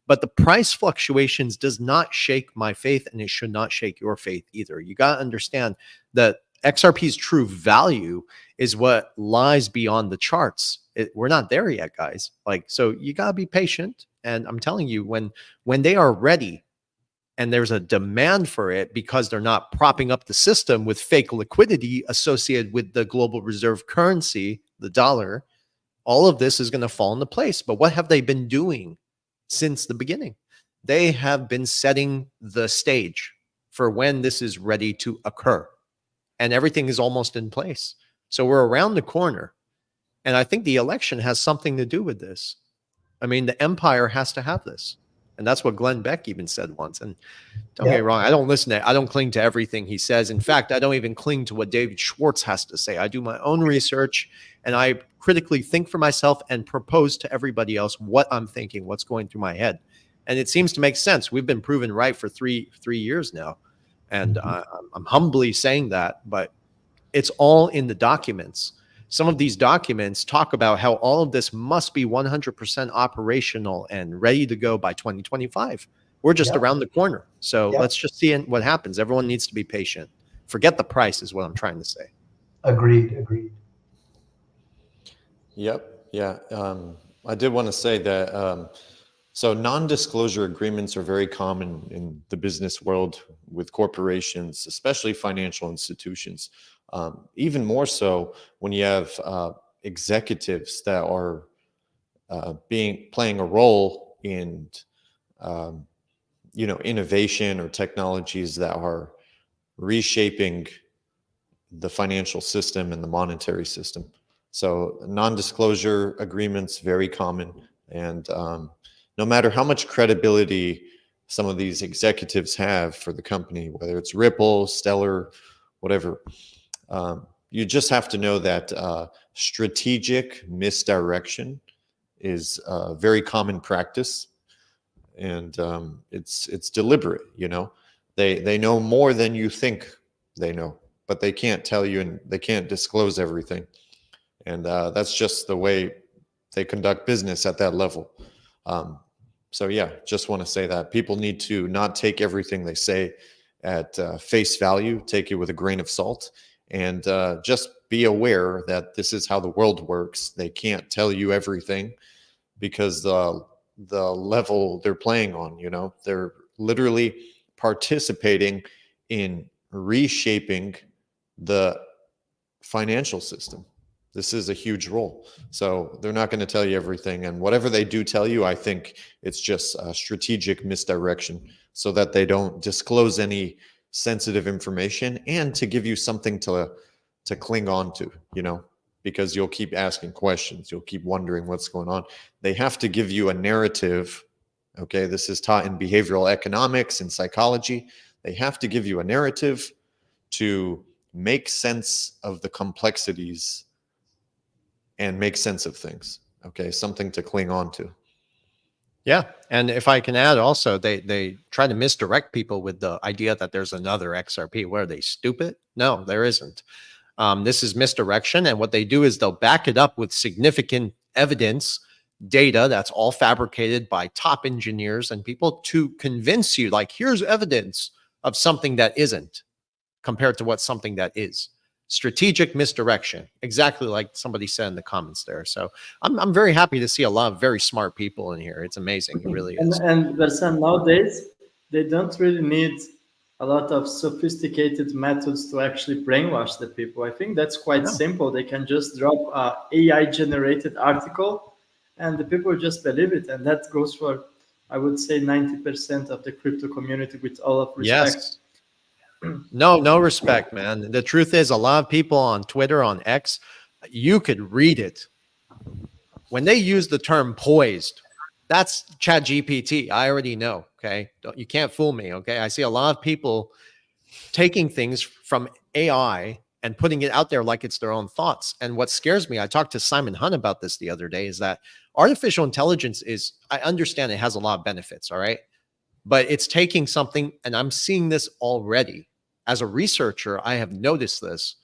But the price fluctuations does not shake my faith, and it should not shake your faith either. You got to understand that XRP's true value is what lies beyond the charts. We're not there yet, guys. Like, so you got to be patient. And I'm telling you, when they are ready and there's a demand for it because they're not propping up the system with fake liquidity associated with the global reserve currency, the dollar, all of this is going to fall into place. But what have they been doing since the beginning? They have been setting the stage for when this is ready to occur. And everything is almost in place. So we're around the corner. And I think the election has something to do with this. I mean, the empire has to have this. And that's what Glenn Beck even said once. And don't get me wrong, I don't cling to everything he says. In fact, I don't even cling to what David Schwartz has to say. I do my own research and I critically think for myself and propose to everybody else what I'm thinking, what's going through my head. And it seems to make sense. We've been proven right for three years now. And I'm humbly saying that, but it's all in the documents. Some of these documents talk about how all of this must be 100% operational and ready to go by 2025. We're just around the corner. So let's just see what happens. Everyone needs to be patient. Forget the price is what I'm trying to say. Agreed. Yep. Yeah. I did want to say that so non-disclosure agreements are very common in the business world with corporations, especially financial institutions. Even more so when you have executives that are playing a role in innovation or technologies that are reshaping the financial system and the monetary system. So non-disclosure agreements, very common. And no matter how much credibility some of these executives have for the company, whether it's Ripple, Stellar, whatever, you just have to know that strategic misdirection is a very common practice, and it's deliberate. They know more than you think they know, but they can't tell you and they can't disclose everything, and that's just the way they conduct business at that level. So yeah, just want to say that people need to not take everything they say at face value, take it with a grain of salt, and just be aware that this is how the world works. They can't tell you everything because the level they're playing on, they're literally participating in reshaping the financial system. This is a huge role. So they're not going to tell you everything. And whatever they do tell you, I think it's just a strategic misdirection so that they don't disclose any sensitive information and to give you something to cling on to, because you'll keep asking questions. You'll keep wondering what's going on. They have to give you a narrative. Okay. This is taught in behavioral economics and psychology. They have to give you a narrative to make sense of the complexities and make sense of things. Okay. Something to cling on to. Yeah. And if I can add also, they try to misdirect people with the idea that there's another XRP. What are they, stupid? No, there isn't. This is misdirection. And what they do is they'll back it up with significant evidence, data that's all fabricated by top engineers and people to convince you, like, here's evidence of something that isn't compared to what something that is. Strategic misdirection, exactly like somebody said in the comments there. So I'm very happy to see a lot of very smart people in here. It's amazing. It really is. And Versan, nowadays, they don't really need a lot of sophisticated methods to actually brainwash the people. I think that's quite simple. They can just drop a AI generated article and the people just believe it. And that goes for, I would say, 90% of the crypto community, with all of respect. Yes. No respect, man. The truth is, a lot of people on Twitter, on X, you could read it. When they use the term poised, that's Chat GPT. I already know. Okay. You can't fool me. Okay. I see a lot of people taking things from AI and putting it out there like it's their own thoughts. And what scares me, I talked to Simon Hunt about this the other day, is that artificial intelligence is, I understand it has a lot of benefits. All right. But it's taking something, and I'm seeing this already. As a researcher, I have noticed this.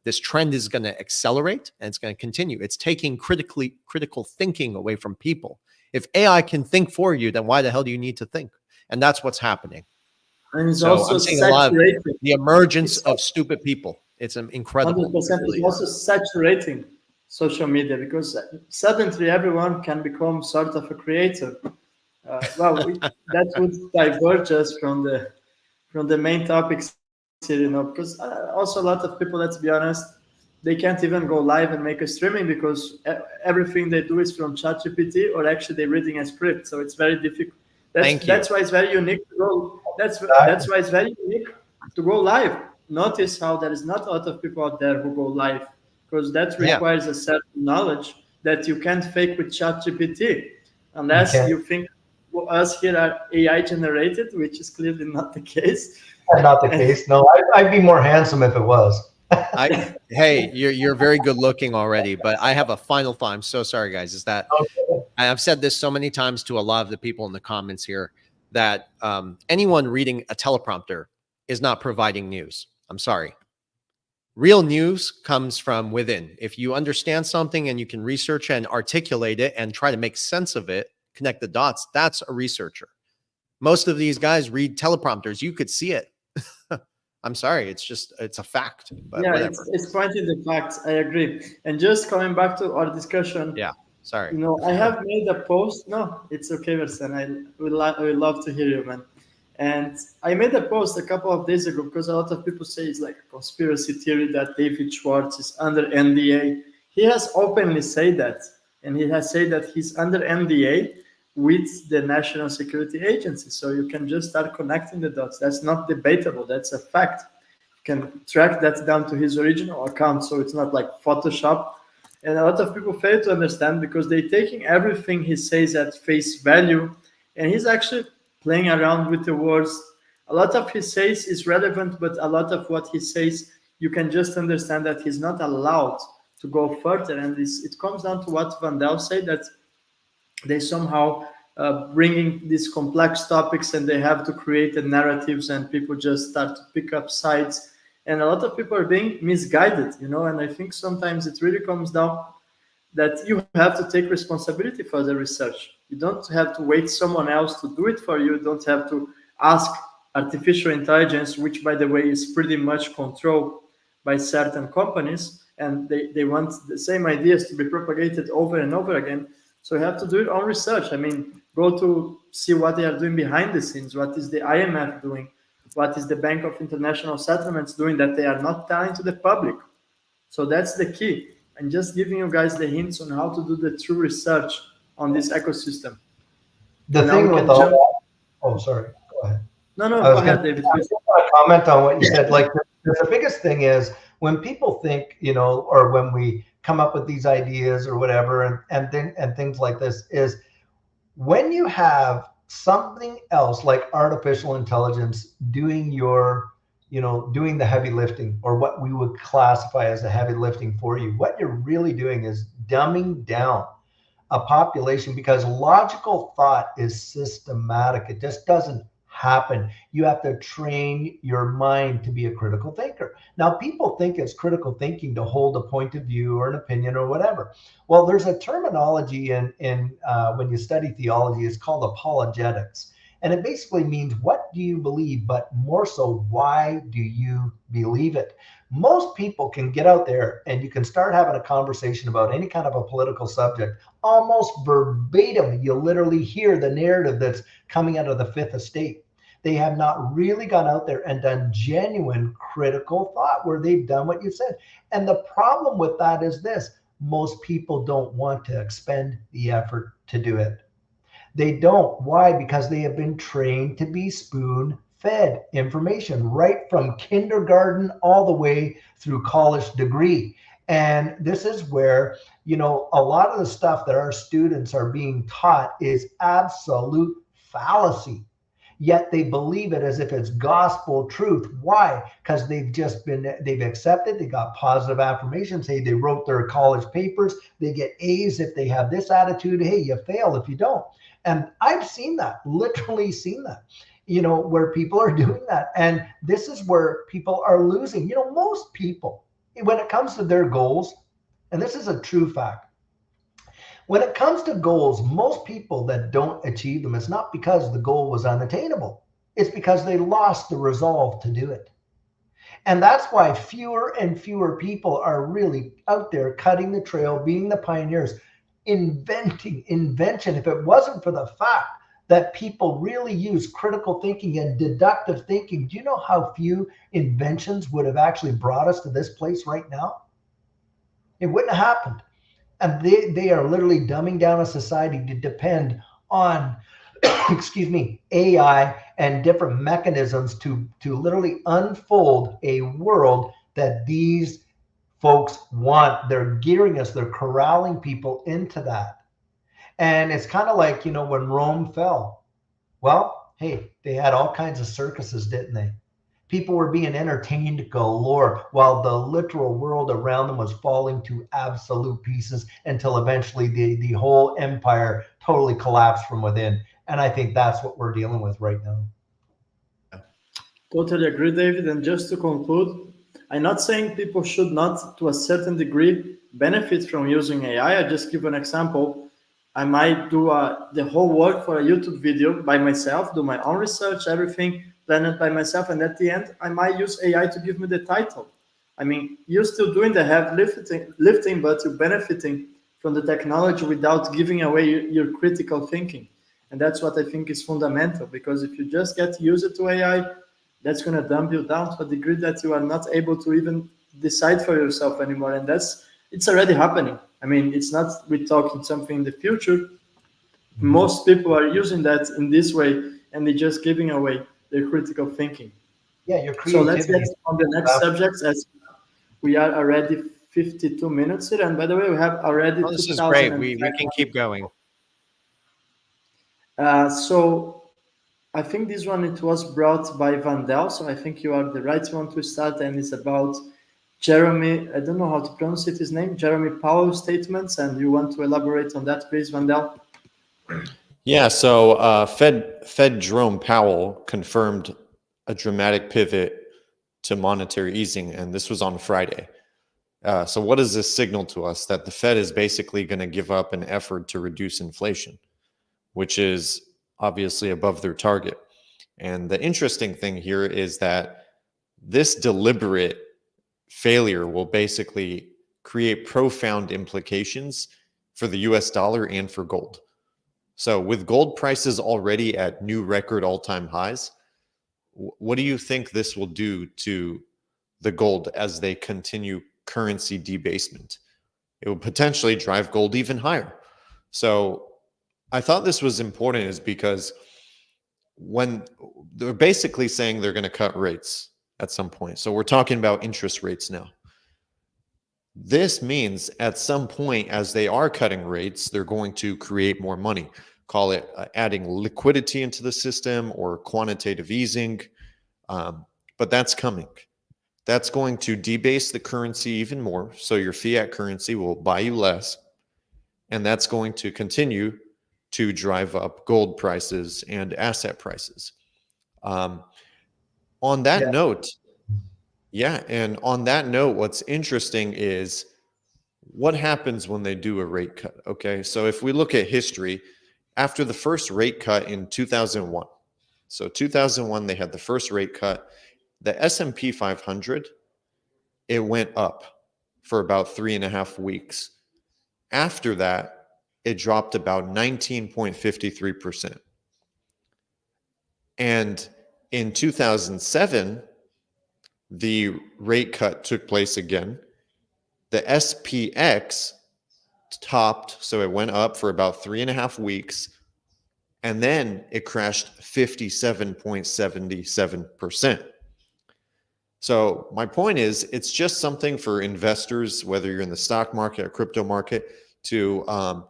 This trend is going to accelerate and it's going to continue. It's taking critical thinking away from people. If AI can think for you, then why the hell do you need to think? And that's what's happening. And it's So also I'm seeing a lot of saturating. the emergence of stupid people. It's incredible. 100%. It really It's also is. saturating social media, because suddenly everyone can become sort of a creator. That would diverge us from the main topics here, because also a lot of people, let's be honest, they can't even go live and make a streaming because everything they do is from ChatGPT, or actually they're reading a script. So it's very difficult. That's why it's very unique to go. That's why it's very unique to go live. Notice how there is not a lot of people out there who go live, because that requires a certain knowledge that you can't fake with ChatGPT, unless you think us here are AI generated, which is clearly not the case. Not the case. No, I'd be more handsome if it was. Hey, you're very good looking already, but I have a final thought. I'm so sorry, guys. Is that I've said this so many times to a lot of the people in the comments here, that anyone reading a teleprompter is not providing news. I'm sorry. Real news comes from within. If you understand something and you can research and articulate it and try to make sense of it, connect the dots, that's a researcher. Most of these guys read teleprompters. You could see it. I'm sorry. It's a fact. But yeah, whatever. it's pointing the facts. I agree. And just coming back to our discussion. Yeah. Sorry. I have made a post. No, it's okay, Versen. I would love to hear you, man. And I made a post a couple of days ago, because a lot of people say it's like a conspiracy theory that David Schwartz is under NDA. He has openly said that. And he has said that he's under NDA with the National Security Agency. So you can just start connecting the dots. That's not debatable. That's a fact. You can track that down to his original account. So it's not like Photoshop. And a lot of people fail to understand, because they're taking everything he says at face value. And he's actually playing around with the words. A lot of he says is relevant, but a lot of what he says, you can just understand that he's not allowed to go further. And it comes down to what Vandel said, that they somehow bringing these complex topics, and they have to create the narratives, and people just start to pick up sides. And a lot of people are being misguided, and I think sometimes it really comes down that you have to take responsibility for the research. You don't have to wait someone else to do it for you. You don't have to ask artificial intelligence, which, by the way, is pretty much controlled by certain companies, and they want the same ideas to be propagated over and over again. So you have to do your own research. I mean, go to see what they are doing behind the scenes. What is the IMF doing? What is the Bank of International Settlements doing that they are not telling to the public? So that's the key. And just giving you guys the hints on how to do the true research on this ecosystem. The thing with all that, oh, sorry, go ahead. No, go ahead, David. I just want to comment on what you said. Like, the biggest thing is when people think, or when we come up with these ideas or whatever, and things like this, is when you have something else like artificial intelligence doing doing the heavy lifting, or what we would classify as the heavy lifting for you, what you're really doing is dumbing down a population, because logical thought is systematic. It just doesn't happen. You have to train your mind to be a critical thinker. Now, people think it's critical thinking to hold a point of view or an opinion or whatever. Well, there's a terminology in when you study theology, it's called apologetics. And it basically means, what do you believe, but more so, why do you believe it? Most people can get out there and you can start having a conversation about any kind of a political subject, almost verbatim. You literally hear the narrative that's coming out of the Fifth Estate. They have not really gone out there and done genuine critical thought where they've done what you said. And the problem with that is this: most people don't want to expend the effort to do it. They don't. Why? Because they have been trained to be spoon fed information right from kindergarten all the way through college degree. And this is where, a lot of the stuff that our students are being taught is absolute fallacy. Yet they believe it as if it's gospel truth. Why? Because they've accepted, they got positive affirmations. Hey, they wrote their college papers, they get A's if they have this attitude. Hey, you fail if you don't. And I've seen that, literally seen that, where people are doing that. And this is where people are losing. Most people, when it comes to their goals, and this is a true fact, when it comes to goals, most people that don't achieve them, it's not because the goal was unattainable. It's because they lost the resolve to do it. And that's why fewer and fewer people are really out there cutting the trail, being the pioneers, invention. If it wasn't for the fact that people really use critical thinking and deductive thinking, do you know how few inventions would have actually brought us to this place right now? It wouldn't have happened. And they are literally dumbing down a society to depend on, excuse me, AI and different mechanisms to literally unfold a world that these folks want. They're gearing us, they're corralling people into that. And it's kind of like, when Rome fell. Well, hey, they had all kinds of circuses, didn't they? People were being entertained galore while the literal world around them was falling to absolute pieces until eventually the whole empire totally collapsed from within. And I think that's what we're dealing with right now. Totally agree, David. And just to conclude, I'm not saying people should not, to a certain degree, benefit from using AI. I just give an example. I might do the whole work for a YouTube video by myself, do my own research, everything, plan it by myself, and at the end, I might use AI to give me the title. I mean, you're still doing the heavy lifting, but you're benefiting from the technology without giving away your critical thinking. And that's what I think is fundamental, because if you just get used to AI, that's going to dump you down to a degree that you are not able to even decide for yourself anymore. And it's already happening. I mean, it's not we're talking something in the future. Most people are using that in this way, and they're just giving away their critical thinking. Yeah, your So let's creativity. get on the next subject, as we are already 52 minutes here. And by the way, we have already This is great. We can keep going. So I think this one, it was brought by Vandel. So I think you are the right one to start. And it's about Jeremy, I don't know how to pronounce it, his name, Jeremy Powell's statements. And you want to elaborate on that, please, Vandel? Yeah, so Fed Jerome Powell confirmed a dramatic pivot to monetary easing, and this was on Friday. So what does this signal to us? That the Fed is basically going to give up an effort to reduce inflation, which is obviously above their target. And the interesting thing here is that this deliberate failure will basically create profound implications for the US dollar and for gold. So with gold prices already at new record all-time highs, what do you think this will do to the gold as they continue currency debasement? It will potentially drive gold even higher. So I thought this was important is because when they're basically saying they're going to cut rates at some point. So we're talking about interest rates now. This means at some point, as they are cutting rates, they're going to create more money. Call it adding liquidity into the system or quantitative easing. But that's coming. That's going to debase the currency even more. So your fiat currency will buy you less. And that's going to continue to drive up gold prices and asset prices. On that note, and on that note, what's interesting is what happens when they do a rate cut. Okay, so if we look at history, after the first rate cut in 2001, so 2001 they had the first rate cut. The S&P 500, it went up for about 3.5 weeks. After that, it dropped about 19.53%. And in 2007, the rate cut took place again. The SPX topped, so it went up for about 3.5 weeks, and then it crashed 57.77%. So my point is, it's just something for investors, whether you're in the stock market or crypto market, to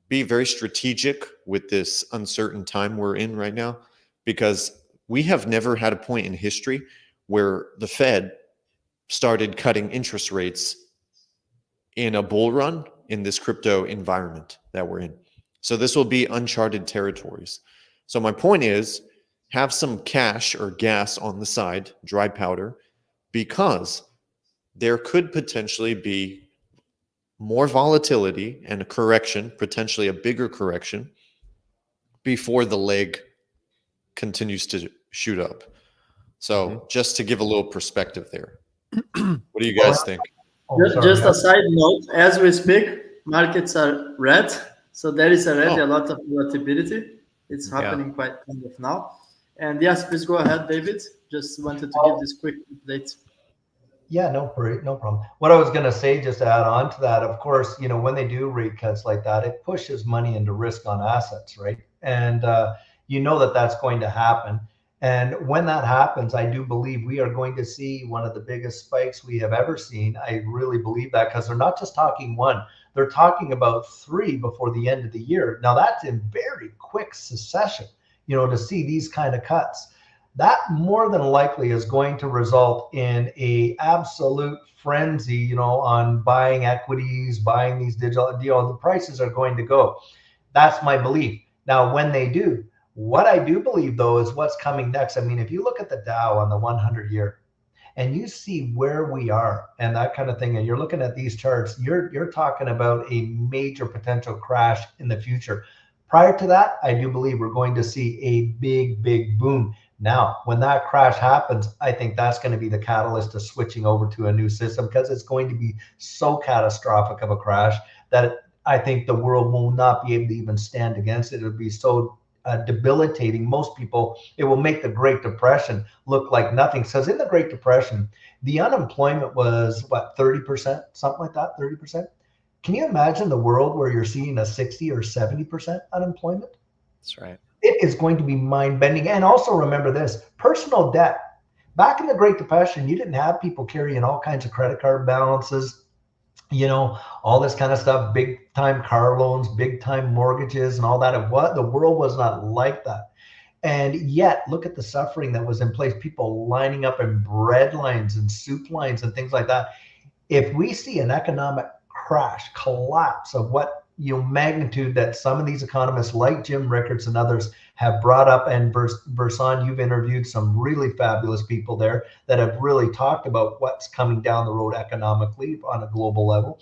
be very strategic with this uncertain time we're in right now, because we have never had a point in history where the Fed started cutting interest rates in a bull run in this crypto environment that we're in. So this will be uncharted territories. So my point is, have some cash or gas on the side, dry powder, because there could potentially be more volatility and a correction, potentially a bigger correction, before the leg continues to shoot up. So just to give a little perspective there. What do you guys think? Just a side note, as we speak, markets are red. So there is already a lot of volatility. It's happening quite kind of now. And yes, please go ahead, David. Just wanted to give this quick update. Yeah, no problem. What I was going to say, just to add on to that, of course, when they do rate cuts like that, it pushes money into risk on assets, right? And that's going to happen. And when that happens, I do believe we are going to see one of the biggest spikes we have ever seen. I really believe that, because they're not just talking one, they're talking about 3 before the end of the year. Now that's in very quick succession, to see these kind of cuts. That more than likely is going to result in a absolute frenzy, on buying equities, buying these digital, the prices are going to go. That's my belief. Now, when they do, what I do believe, though, is what's coming next. I mean, if you look at the Dow on the 100-year and you see where we are and that kind of thing, and you're looking at these charts, you're talking about a major potential crash in the future. Prior to that, I do believe we're going to see a big, big boom. Now, when that crash happens, I think that's going to be the catalyst to switching over to a new system, because it's going to be so catastrophic of a crash that I think the world will not be able to even stand against it. It'll be so debilitating. Most people, it will make the Great Depression look like nothing. Because in the Great Depression, the unemployment was, 30%, something like that, 30%. Can you imagine the world where you're seeing a 60 or 70% unemployment? That's right. It is going to be mind-bending. And also remember this, personal debt. Back in the Great Depression, you didn't have people carrying all kinds of credit card balances, all this kind of stuff, big time car loans, big time mortgages and all that. The world was not like that. And yet, look at the suffering that was in place, people lining up in bread lines and soup lines and things like that. If we see an economic crash, collapse of what magnitude that some of these economists like Jim Rickards and others have brought up, and Bursan, you've interviewed some really fabulous people there that have really talked about what's coming down the road economically on a global level.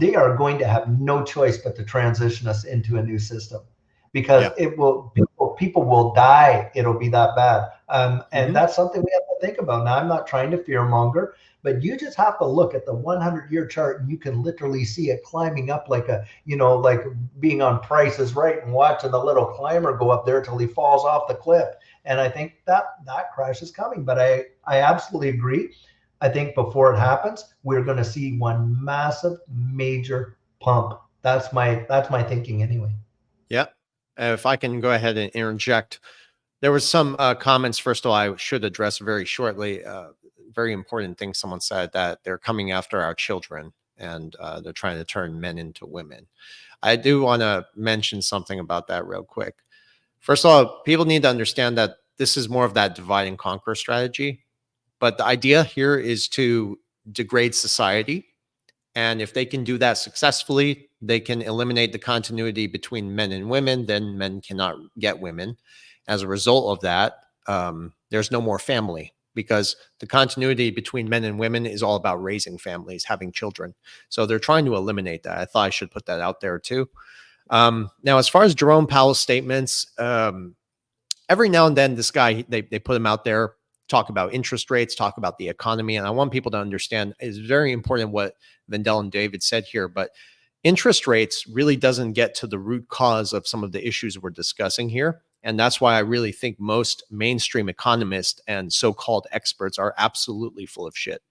They are going to have no choice but to transition us into a new system, because people will die. It'll be that bad. And that's something we have to think about. Now, I'm not trying to fearmonger, but you just have to look at the 100-year chart, and you can literally see it climbing up like like being on Price is Right and watching the little climber go up there till he falls off the cliff. And I think that crash is coming. But I absolutely agree. I think before it happens, we're going to see one massive, major pump. That's my thinking anyway. Yeah. If I can go ahead and interject, there was some comments. First of all, I should address very shortly. Very important thing someone said, that they're coming after our children, and they're trying to turn men into women. I do want to mention something about that real quick. First of all, people need to understand that this is more of that divide and conquer strategy. But the idea here is to degrade society. And if they can do that successfully, they can eliminate the continuity between men and women. Then men cannot get women. As a result of that, there's no more family, because the continuity between men and women is all about raising families, having children. So they're trying to eliminate that. I thought I should put that out there too. Now, as far as Jerome Powell's statements, every now and then this guy, they put him out there, talk about interest rates, talk about the economy. And I want people to understand, it's very important what Vendel and David said here, but interest rates really doesn't get to the root cause of some of the issues we're discussing here. And that's why I really think most mainstream economists and so-called experts are absolutely full of shit.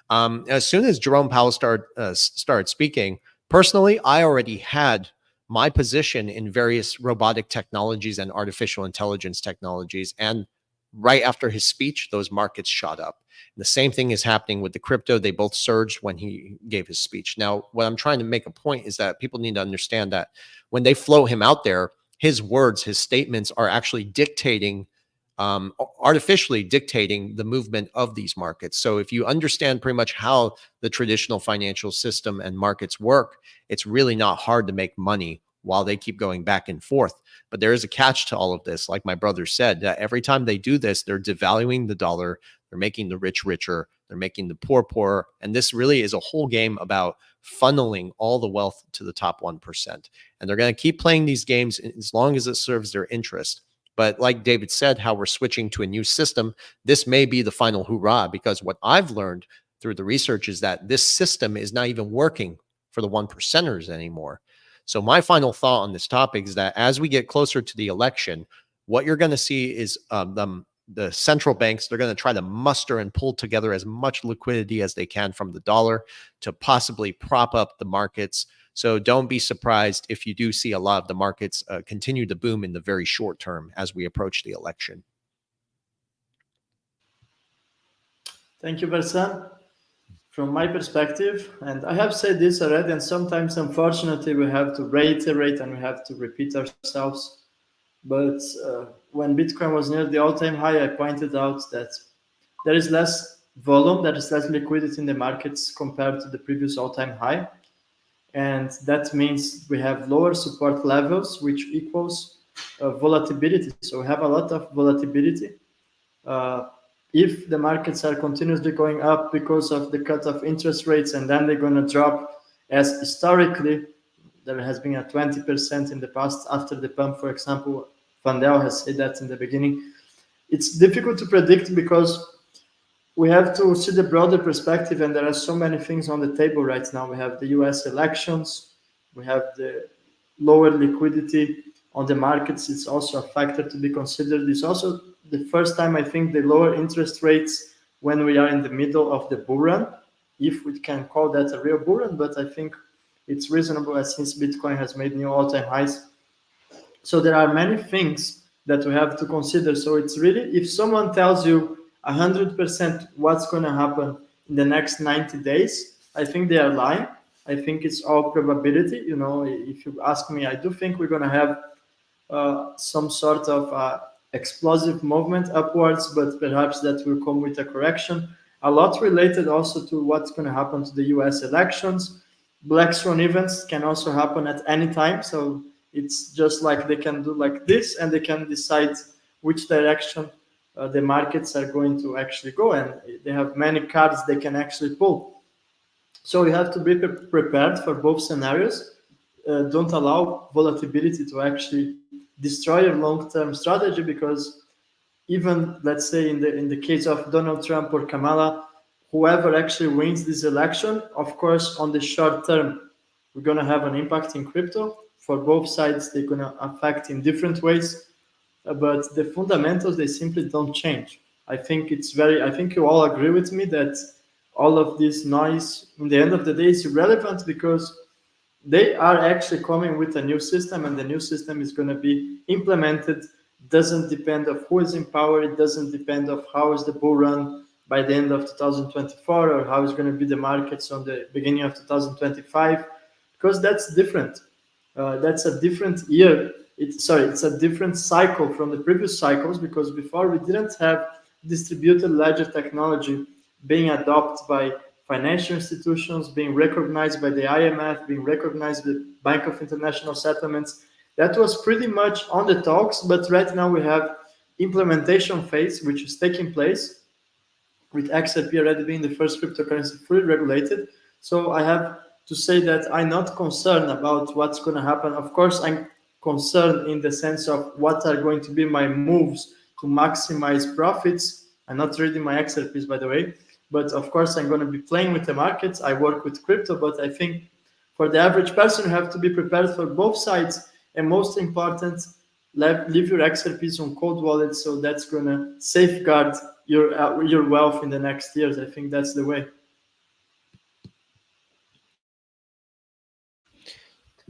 As soon as Jerome Powell started speaking, personally, I already had my position in various robotic technologies and artificial intelligence technologies. And right after his speech, those markets shot up. And the same thing is happening with the crypto. They both surged when he gave his speech. Now, what I'm trying to make a point is that people need to understand that when they float him out there, his words, his statements are actually dictating, artificially dictating the movement of these markets. So if you understand pretty much how the traditional financial system and markets work, it's really not hard to make money while they keep going back and forth. But there is a catch to all of this. Like my brother said, that every time they do this, they're devaluing the dollar, they're making the rich richer, they're making the poor poorer. And this really is a whole game about funneling all the wealth to the top 1%. And they're going to keep playing these games as long as it serves their interest. But like David said, how we're switching to a new system, this may be the final hurrah, because what I've learned through the research is that this system is not even working for the 1%ers anymore. So my final thought on this topic is that as we get closer to the election, what you're going to see is the central banks, they're going to try to muster and pull together as much liquidity as they can from the dollar to possibly prop up the markets. So don't be surprised if you do see a lot of the markets continue to boom in the very short term as we approach the election. Thank you, Versan. From my perspective, and I have said this already, and sometimes, unfortunately, we have to reiterate and we have to repeat ourselves. But when Bitcoin was near the all-time high, I pointed out that there is less volume, there is less liquidity in the markets compared to the previous all-time high. And that means we have lower support levels, which equals volatility. So we have a lot of volatility. If the markets are continuously going up because of the cut of interest rates, and then they're going to drop, as historically there has been a 20% in the past after the pump, for example, Vandel has said that in the beginning. It's difficult to predict because we have to see the broader perspective, and there are so many things on the table right now. We have the US elections, we have the lower liquidity on the markets. It's also a factor to be considered. It's also the first time, I think, the lower interest rates when we are in the middle of the bull run, if we can call that a real bull run, but I think it's reasonable since Bitcoin has made new all-time highs. So there are many things that we have to consider. So it's really, if someone tells you 100% what's going to happen in the next 90 days, I think they are lying. I think it's all probability. You know, if you ask me, I do think we're going to have some sort of explosive movement upwards, but perhaps that will come with a correction. A lot related also to what's going to happen to the US elections. Black swan events can also happen at any time. So it's just like they can do like this, and they can decide which direction the markets are going to actually go. And they have many cards they can actually pull. So you have to be prepared for both scenarios. Don't allow volatility to actually destroy your long-term strategy, because even, let's say, in the case of Donald Trump or Kamala, whoever actually wins this election, of course, on the short term, we're going to have an impact in crypto. For both sides, they're going to affect in different ways, but the fundamentals, they simply don't change. I think you all agree with me that all of this noise, in the end of the day, is irrelevant, because they are actually coming with a new system, and the new system is going to be implemented. Doesn't depend of who is in power. It doesn't depend of how is the bull run by the end of 2024, or how is going to be the markets on the beginning of 2025, because that's different. That's a different year. It's a different cycle from the previous cycles, because before we didn't have distributed ledger technology being adopted by financial institutions, being recognized by the IMF, being recognized by the Bank of International Settlements. That was pretty much on the talks, but right now we have implementation phase, which is taking place, with XRP already being the first cryptocurrency fully regulated. So I have to say that I'm not concerned about what's going to happen. Of course, I'm concerned in the sense of what are going to be my moves to maximize profits. I'm not reading my XRPs, by the way, but of course I'm going to be playing with the markets. I work with crypto, but I think for the average person, you have to be prepared for both sides. And most important, leave your XRPs on cold wallets, so that's gonna safeguard your wealth in the next years. I think that's the way.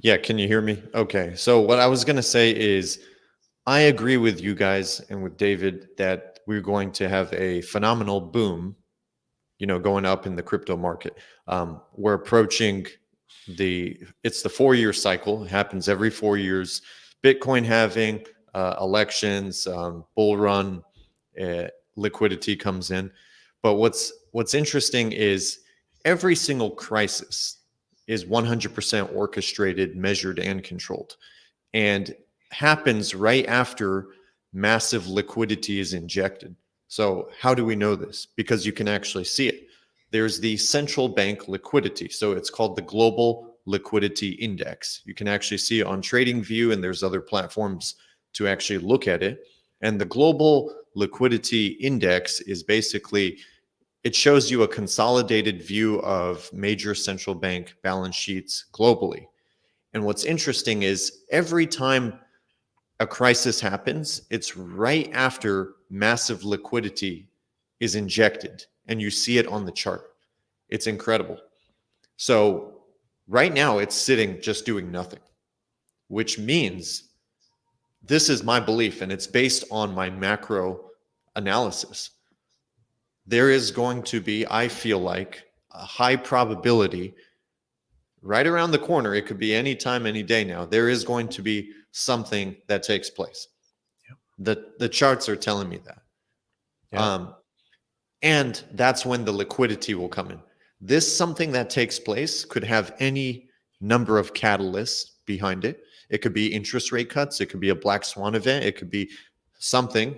Yeah, can you hear me? Okay. So what I was going to say is I agree with you guys and with David that we're going to have a phenomenal boom, going up in the crypto market. We're approaching it's the 4-year cycle. It happens every 4 years. Bitcoin having elections, bull run, liquidity comes in. But what's interesting is every single crisis is 100% orchestrated, measured, and controlled, and happens right after massive liquidity is injected. So how do we know this? Because you can actually see it. There's the central bank liquidity. So it's called the Global Liquidity Index. You can actually see it on TradingView, and there's other platforms to actually look at it. And the Global Liquidity Index is basically, it shows you a consolidated view of major central bank balance sheets globally. And what's interesting is every time a crisis happens, it's right after massive liquidity is injected, and you see it on the chart. It's incredible. So right now it's sitting just doing nothing, which means this is my belief, and it's based on my macro analysis. There is going to be, I feel like, a high probability right around the corner. It could be any time, any day now. There is going to be something that takes place. Yep. The charts are telling me that. Yep. And that's when the liquidity will come in. This something that takes place could have any number of catalysts behind it. It could be interest rate cuts. It could be a black swan event. It could be something,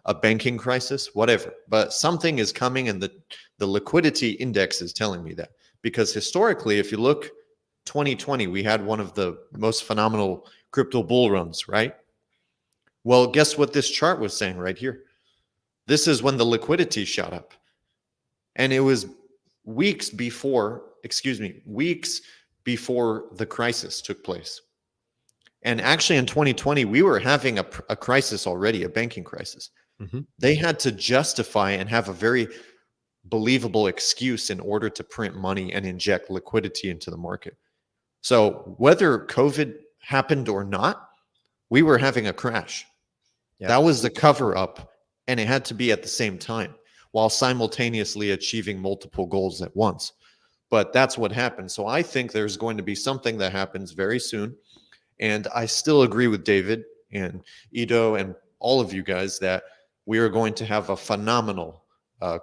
a banking crisis, whatever. But something is coming, and the liquidity index is telling me that. Because historically, if you look, 2020, we had one of the most phenomenal crypto bull runs, right? Well, guess what this chart was saying right here? This is when the liquidity shot up. And it was weeks before the crisis took place. And actually in 2020, we were having a crisis already, a banking crisis. Mm-hmm. They had to justify and have a very believable excuse in order to print money and inject liquidity into the market. So whether COVID happened or not, we were having a crash. Yeah. That was the cover up, and it had to be at the same time while simultaneously achieving multiple goals at once. But that's what happened. So I think there's going to be something that happens very soon. And I still agree with David and Ido and all of you guys that we are going to have a phenomenal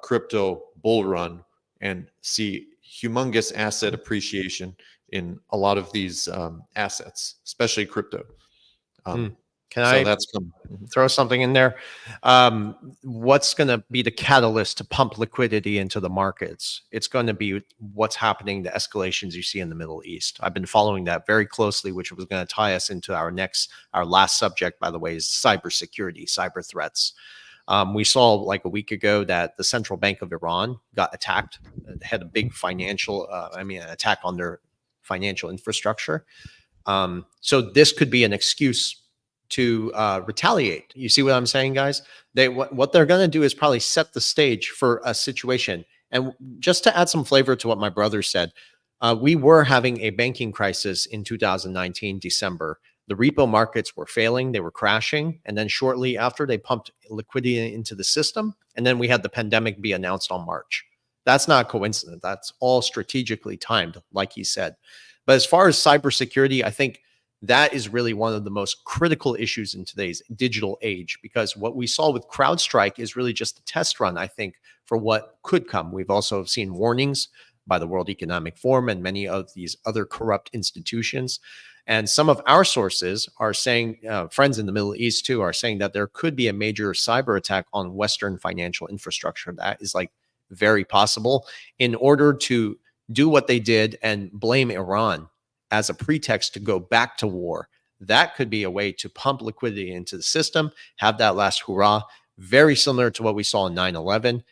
crypto bull run and see humongous asset appreciation in a lot of these assets, especially crypto. Can I throw something in there? What's going to be the catalyst to pump liquidity into the markets? It's going to be what's happening, the escalations you see in the Middle East. I've been following that very closely, which was going to tie us into our last subject, by the way, is cybersecurity, cyber threats. We saw like a week ago that the central bank of Iran got attacked, had a big attack on their financial infrastructure. So this could be an excuse to retaliate. You see what I'm saying, guys? What they're going to do is probably set the stage for a situation. And just to add some flavor to what my brother said, we were having a banking crisis in 2019, December. The repo markets were failing. They were crashing. And then shortly after, they pumped liquidity into the system. And then we had the pandemic be announced on March. That's not a coincidence. That's all strategically timed, like he said. But as far as cybersecurity, I think that is really one of the most critical issues in today's digital age, because what we saw with CrowdStrike is really just a test run, I think, for what could come. We've also seen warnings by the World Economic Forum and many of these other corrupt institutions. And some of our sources are saying, friends in the Middle East too, are saying that there could be a major cyber attack on Western financial infrastructure. That is like very possible, in order to do what they did and blame Iran as a pretext to go back to war. That could be a way to pump liquidity into the system, have that last hurrah, very similar to what we saw in 9/11.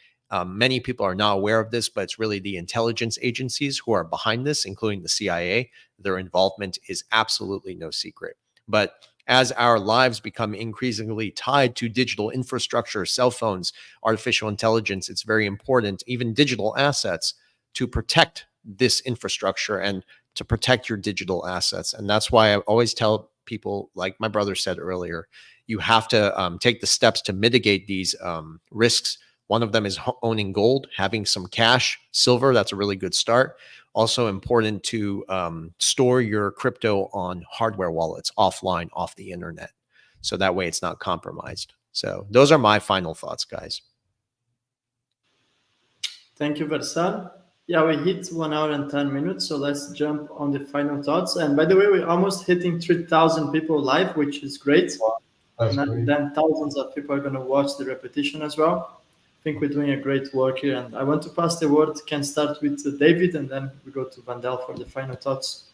Many people are not aware of this, but it's really the intelligence agencies who are behind this, including the CIA. Their involvement is absolutely no secret. But as our lives become increasingly tied to digital infrastructure, cell phones, artificial intelligence, it's very important, even digital assets, to protect this infrastructure and to protect your digital assets. And that's why I always tell people, like my brother said earlier, you have to take the steps to mitigate these risks. One of them is owning gold, having some cash, silver. That's a really good start. Also important to store your crypto on hardware wallets, offline, off the internet. So that way it's not compromised. So those are my final thoughts, guys. Thank you, Versan. Yeah, we hit 1 hour and 10 minutes, so let's jump on the final thoughts. And by the way, we're almost hitting 3,000 people live, which is great. That's And great. then thousands of people are going to watch the repetition as well. I think we're doing a great work here. And I want to pass the word. Can start with David, and then we go to Vandel for the final thoughts.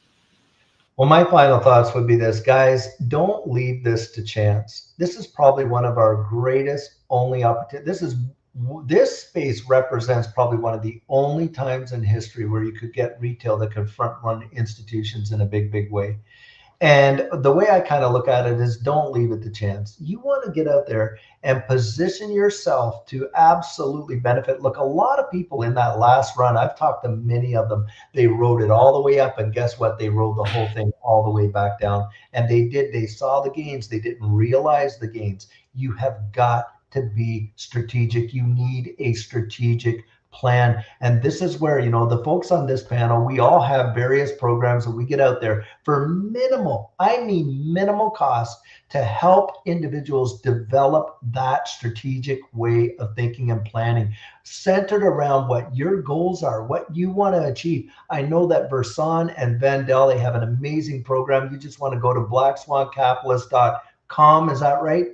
Well, my final thoughts would be this, guys, don't leave this to chance. This is probably one of our greatest only opportunities. This space represents probably one of the only times in history where you could get retail that could front run institutions in a big, big way. And the way I kind of look at it is don't leave it to chance. You want to get out there and position yourself to absolutely benefit. Look, a lot of people in that last run, I've talked to many of them, they rode it all the way up, and guess what? They rode the whole thing all the way back down. And they saw the gains. They didn't realize the gains. You have got to be strategic. You need a strategic plan. And this is where, the folks on this panel, we all have various programs that we get out there for minimal, I mean minimal cost, to help individuals develop that strategic way of thinking and planning, centered around what your goals are, what you want to achieve. I know that Versan and Vandel, they have an amazing program. You just want to go to blackswancapitalist.com. Is that right?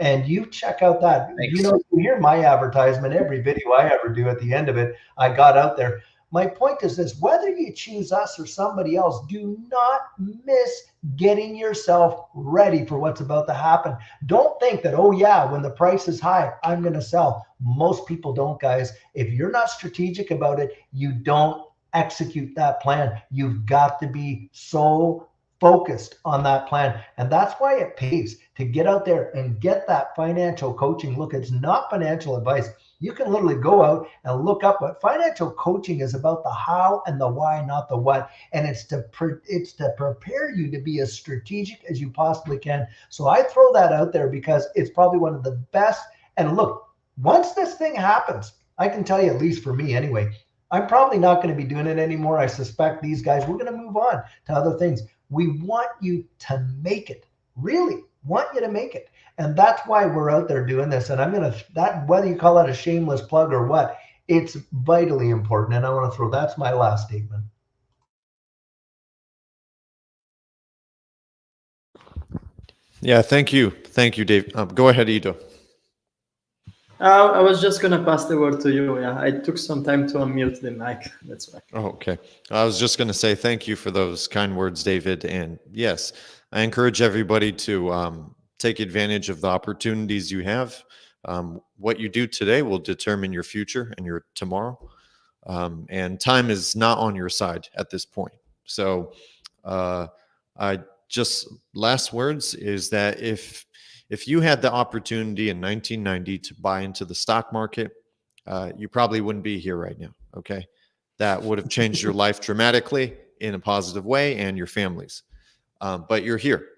And you check out that. Thanks. You hear my advertisement, every video I ever do at the end of it, I got out there. My point is this: whether you choose us or somebody else, do not miss getting yourself ready for what's about to happen. Don't think that, oh yeah, when the price is high, I'm going to sell. Most people don't, guys. If you're not strategic about it, you don't execute that plan. You've got to be so focused on that plan. And that's why it pays to get out there and get that financial coaching. Look, it's not financial advice. You can literally go out and look up what financial coaching is about: the how and the why, not the what. And it's to prepare you to be as strategic as you possibly can. So I throw that out there because it's probably one of the best. And look, once this thing happens, I can tell you, at least for me anyway, I'm probably not going to be doing it anymore. I suspect these guys, we're going to move on to other things. We want you to make it, really want you to make it. And that's why we're out there doing this. And whether you call it a shameless plug or what, it's vitally important. And I want to that's my last statement. Yeah, thank you. Thank you, Dave. Go ahead, Ido. I was just going to pass the word to you. Yeah, I took some time to unmute the mic. That's why. Oh, okay. I was just going to say thank you for those kind words, David. And yes, I encourage everybody to take advantage of the opportunities you have. What you do today will determine your future and your tomorrow. And time is not on your side at this point. So last words is that if you had the opportunity in 1990 to buy into the stock market, you probably wouldn't be here right now. Okay. That would have changed your life dramatically in a positive way, and your families. But you're here.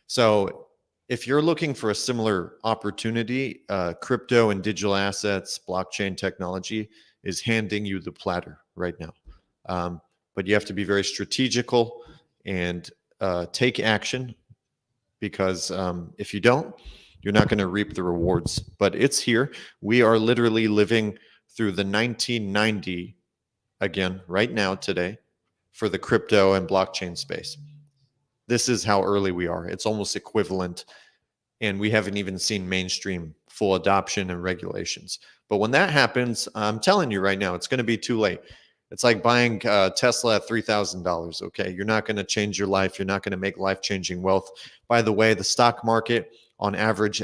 So if you're looking for a similar opportunity, crypto and digital assets, blockchain technology is handing you the platter right now. But you have to be very strategical and take action, because if you don't, you're not going to reap the rewards. But it's here. We are literally living through the 1990 again right now today for the crypto and blockchain space. This is how early we are. It's almost equivalent, and we haven't even seen mainstream full adoption and regulations. But when that happens, I'm telling you right now, it's going to be too late. It's like buying Tesla at $3,000. Okay, you're not going to change your life. You're not going to make life-changing wealth. By the way, the stock market on average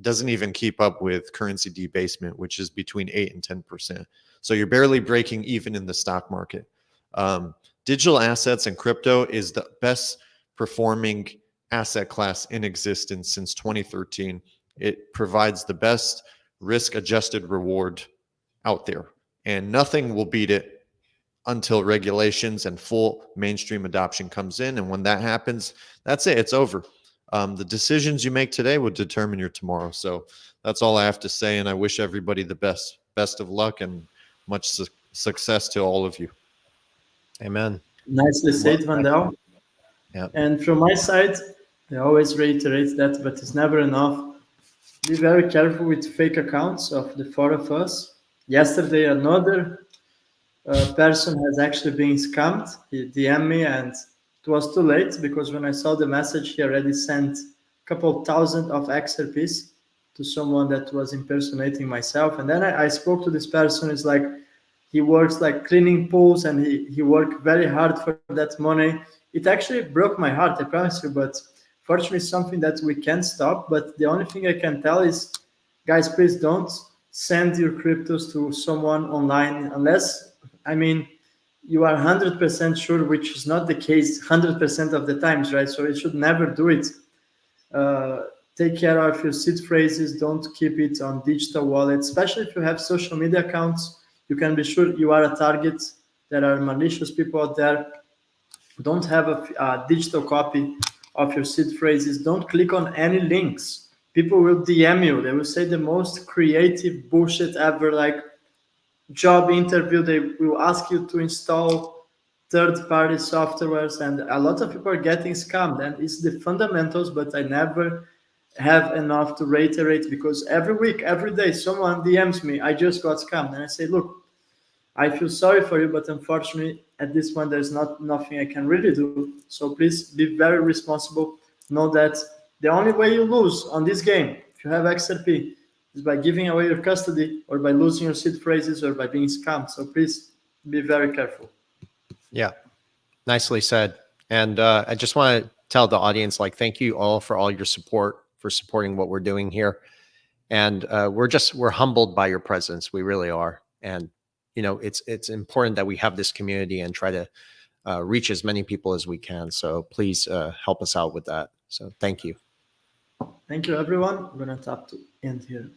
doesn't even keep up with currency debasement, which is between 8 and 10%. So you're barely breaking even in the stock market. Digital assets and crypto is the best performing asset class in existence since 2013. It provides the best risk-adjusted reward out there, and nothing will beat it until regulations and full mainstream adoption comes in. And when that happens, that's it. It's over. The decisions you make today will determine your tomorrow. So that's all I have to say. And I wish everybody the best of luck and much success to all of you. Amen. Nicely said, Vandel. Yeah. And from my side, I always reiterate that, but it's never enough. Be very careful with fake accounts of the four of us. Yesterday, another person has actually been scammed. He DM'd me, and it was too late because when I saw the message, he already sent a couple thousand of XRPs to someone that was impersonating myself. And then I spoke to this person. It's like he works like cleaning pools, and he worked very hard for that money. It actually broke my heart, I promise you. But fortunately, it's something that we can't stop. But the only thing I can tell is, guys, please don't send your cryptos to someone online unless, I mean, you are 100% sure, which is not the case 100% of the times, right? So you should never do it. Take care of your seed phrases. Don't keep it on digital wallets, especially if you have social media accounts. You can be sure you are a target. There are malicious people out there. Don't have a digital copy of your seed phrases. Don't click on any links. People will DM you. They will say the most creative bullshit ever, like job interview. They will ask you to install third-party softwares, and a lot of people are getting scammed. And it's the fundamentals, but I never have enough to reiterate, because every week, every day, someone DMs me, I just got scammed. And I say, look, I feel sorry for you, but unfortunately, at this point, there's nothing I can really do. So please be very responsible. Know that the only way you lose on this game, if you have XRP, is by giving away your custody, or by losing your seed phrases, or by being scammed. So please be very careful. Yeah, nicely said. And I just want to tell the audience, like, thank you all for all your support, for supporting what we're doing here. And we're humbled by your presence. We really are. And you know, it's important that we have this community and try to reach as many people as we can. So please help us out with that. So thank you. Thank you, everyone. I'm going to tap to end here.